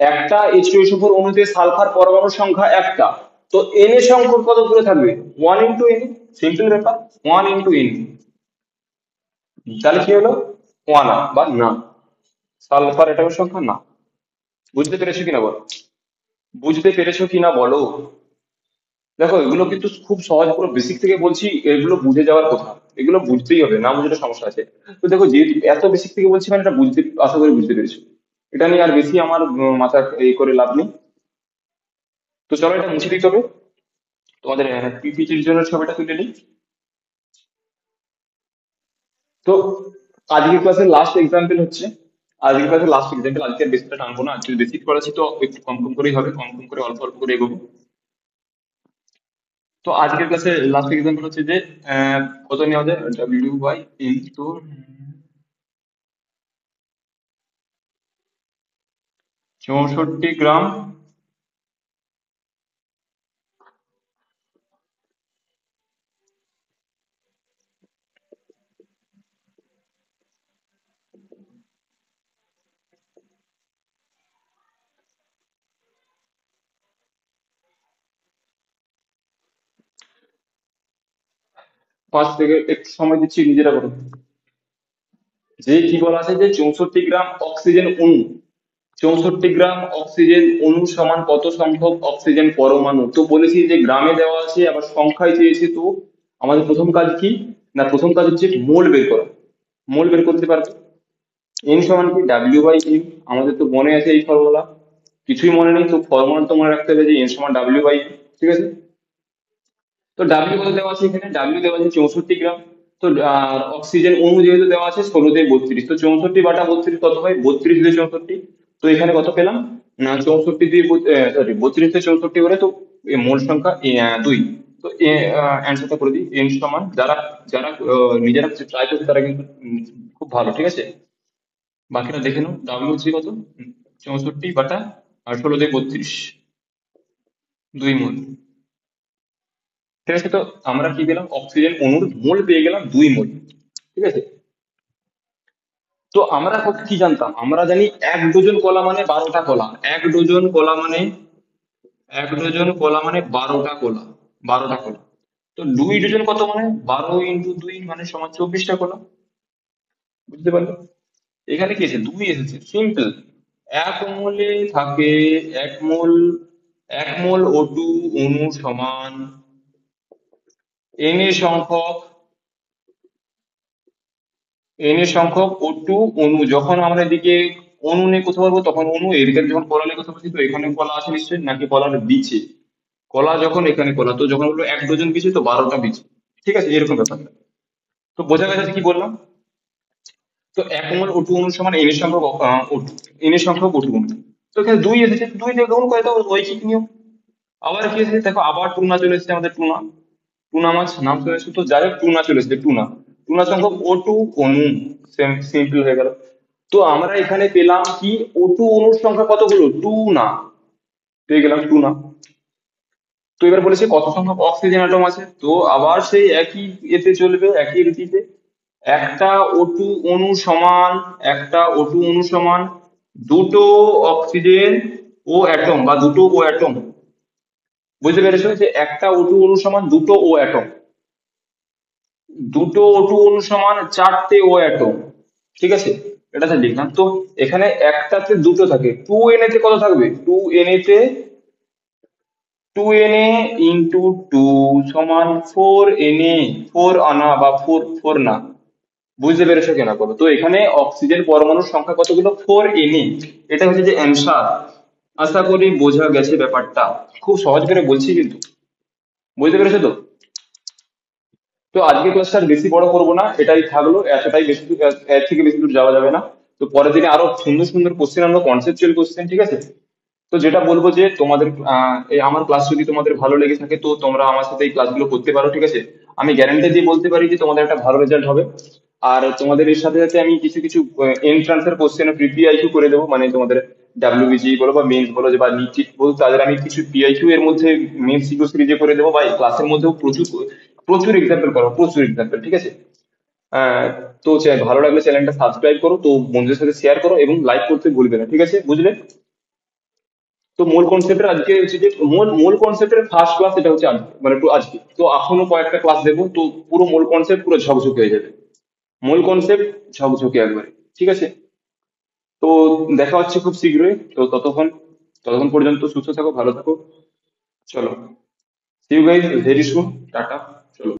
একটা H2SO4 অণুতে সালফার পরমাণুর সংখ্যা একটা। তো এন এর সংখ্যা কতগুলো থাকবে? 1 × N। সিম্পল ব্যাপার, 1 × N। তাহলে কি হলো? ওয়ান বা না, সালফার অ্যাটমের সংখ্যা না। বুঝতে পেরেছো কিনা বলো? বুঝতে পেরেছো কিনা বলো? দেখো এগুলো কিন্তু খুব সহজ, পুরো বেসিক থেকে বলছি, এগুলো বুঝে যাওয়ার কথা। এগুলো বুঝতেই হবে, না বুঝলে সমস্যা আছে। তো দেখো যেহেতু এত বেসিক থেকে বলছি মানে এটা বুঝতে, আশা করি বুঝতে পেরেছো। এটা নিয়ে আর বেশি আমার মাথা এই করে লাভ নেই। তো চলো এটা মুছে দিতে হবে। তোমাদের পিপিটির জন্য ছবিটা তুলে নিই। তো আজকের ক্লাসের লাস্ট এক্সাম্পল হচ্ছে, আজকের ক্লাসের লাস্ট এক্সাম্পল, আজকে আর বেশিটা টানবো না, আজকে বেসিক করেছি তো একটু কম কম করেই হবে, কম কম করে অল্প অল্প করে এগোবো। তো আজকের ক্লাসে লাস্ট এক্সাম্পল হচ্ছে যে কত নেওয়া যায়, W/N। তো 64 গ্রাম 5 সেকেন্ড একটু সময় দিচ্ছি, নিজেরা করো। যে কি বলা আছে যে 64 গ্রাম অক্সিজেন অণু, 64 গ্রাম অক্সিজেন অণু সমান কত সংখ্যক অক্সিজেন পরমাণু। তো বলেছি যে গ্রামে দেওয়া আছে, আবার সংখ্যায় চেয়েছে। তো আমাদের প্রথম কাজ কি, না প্রথম কাজ হচ্ছে মোল বের করা। মোল বের করতে পারবে। এন সমান কি, W/N। আমাদের তো মনে আছে এই ফর্মুলা, কিছুই মনে নেই তো ফর্মুলা তো মনে রাখতে হবে যে এন সমান W/N। ঠিক আছে। তো ডাব্লিউ কত দেওয়া আছে, এখানে ডাব্লিউ দেওয়া আছে 64 গ্রাম। তো আর অক্সিজেন অণু যেহেতু দেওয়া আছে 16 দিয়ে 32, তো 64/32 কত হয়? 32 দিয়ে 64। তো এখানে কত পেলাম না, 32 দিয়ে 64 করে, তো মোল সংখ্যা 2। তো অ্যান্সারটা করে দিই, এন সমান, যারা যারা নিজেরা ট্রাই করছে তারা কিন্তু খুব ভালো, ঠিক আছে। বাকিটা দেখে নাও, ডাব্লিউ হচ্ছে কত, 64/16 দিয়ে 32, 2 মোল। ঠিক আছে। তো আমরা কি পেলাম, অক্সিজেন অণুর মোল পেয়ে গেলাম 2 মোল। ঠিক আছে। তো আমরা কত কি জানতাম, আমরা জানি 1 ডজন কলা মানে 12টা কলা, 1 ডজন কলা মানে, 1 ডজন কলা মানে 12টা কলা, 12টা কলা। তো 2 ডজন কত মানে 12 × 2 মানে সমান 24টা কলা। বুঝতে পারলে? এখানে কি এসেছে, 2 এসেছে, সিম্পল। এক মোলে থাকে, 1 মোল, 1 মোল O2 অণু সমান এন এর সংখ্যক, এন এর সংখ্যক O2 অণু। যখন আমরা এদিকে অণু নিয়ে কথা বলবো তখন অণু, এদিকে যখন কলা নিয়ে কথা বলছি তো এখানে কলা আছে নিশ্চয়ই, নাকি কলার বিচে কলা, যখন এখানে কলা, তো যখন বলবো 1 ডজন বিচে তো 12টা বিচে। ঠিক আছে, এরকম ব্যাপারটা। তো বোঝা গেছে কি বললাম। তো 1 মোল O2 অণু সমান এন এর সংখ্যক O2, এন এর সংখ্যক O2 অণু। তো এখানে 2 এসেছে, 2 দিয়ে গুণ করে দাও, রৈখিক নিয়ম। আবার কি এসেছে দেখো, আবার টুনা চলে এসেছে আমাদের, টুনা, টুনা মাছ নাম চলে এসেছে। তো যাই হোক টুনা চলে এসেছে, টুনা, টুনা সংখ্যক O2 অণু, সিম্পল হয়ে গেল। তো আমরা এখানে পেলাম কি, O2 অণুর সংখ্যা কতগুলো, টু না, পেয়ে গেলাম টু না। তো এবার বলেছে কত সংখ্যক অক্সিজেন অ্যাটম আছে, তো আবার সেই একই এতে চলবে, একই রীতিতে। একটা O2 অণু সমান, একটা O2 অণু সমান দুটো অক্সিজেন ও অ্যাটম বা দুটো ও অ্যাটম। বুঝতে পেরেছো যে একটা O2 অণু সমান দুটো ও অ্যাটম, দুটো O2 অণু সমান চারটে ও অ্যাটম। ঠিক আছে, এটাতে লিখলাম। তো এখানে একটাতে দুটো থাকে, টু এন তে কত থাকবে, two N A into two সমান ফোর এন এ, ফোর আনা বা ফোর ফোর না। বুঝতে পেরেছো কিনা বলো? তো এখানে অক্সিজেন পরমাণুর সংখ্যা কতগুলো, ফোর এন এ। এটা হচ্ছে যে অ্যান্সার। আশা করি বোঝা গেছে ব্যাপারটা, খুব সহজ করে বলছি কিন্তু। বুঝতে পেরেছো তো? তো আজকে ক্লাসটা আর বেশি বড় করবো না, এটাই থাকলো, এতটাই বেশি দূর, এর থেকে বেশি দূর যাওয়া যাবে না। তো পরের দিনে আরো সুন্দর সুন্দর কোশ্চেন আনবো, কনসেপচুয়াল কোশ্চেন, ঠিক আছে? তো যেটা বলবো যে তোমাদের এই আমার ক্লাস যদি তোমাদের ভালো লেগে থাকে তো তোমরা আমার সাথে এই ক্লাসগুলো করতে পারো, ঠিক আছে? আমি গ্যারান্টি দিয়ে বলতে পারি যে তোমাদের একটা ভালো রেজাল্ট হবে। আর তোমাদের এর সাথে সাথে আমি কিছু কিছু এন্ট্রান্সের কোশ্চেন প্রিপিআইকিউ করে দেবো, মানে তোমাদের ডাব্লিউবিজি বলো বা মেন্স বলো যে বা নিট বলো, তাদের আমি কিছু পিআইকিউ এর মধ্যে মেন সিকিউ সিরিজে করে দেবো, বা ক্লাসের মধ্যেও প্রচুর প্রচুর এক্সাম্পল করো, প্রচুর এক্সাম্পল, ঠিক আছে? আহ, তো ভালো লাগলে চ্যানেলটা সাবস্ক্রাইব করো, তো বন্ধুদের সাথে শেয়ার করো এবং লাইক করতে ভুলবে না, ঠিক আছে? বুঝলে? তো মূল কনসেপ্টের আজকে হচ্ছে যে মূল মূল কনসেপ্টের ফার্স্ট ক্লাস, এটা হচ্ছে আজকে, মানে পুরো আজকে তো এখনো কয়েকটা ক্লাস দেবো, তো পুরো মূল কনসেপ্ট পুরো ঝকঝকে হয়ে যাবে। মূল কনসেপ্ট ঝকঝকে একবারে, ঠিক আছে? তো দেখা হচ্ছে খুব শীঘ্রই। তো ততক্ষণ ততক্ষণ পর্যন্ত সুস্থ থাকো, ভালো থাকো। চলো, see you guys very soon, টাটা। চলো।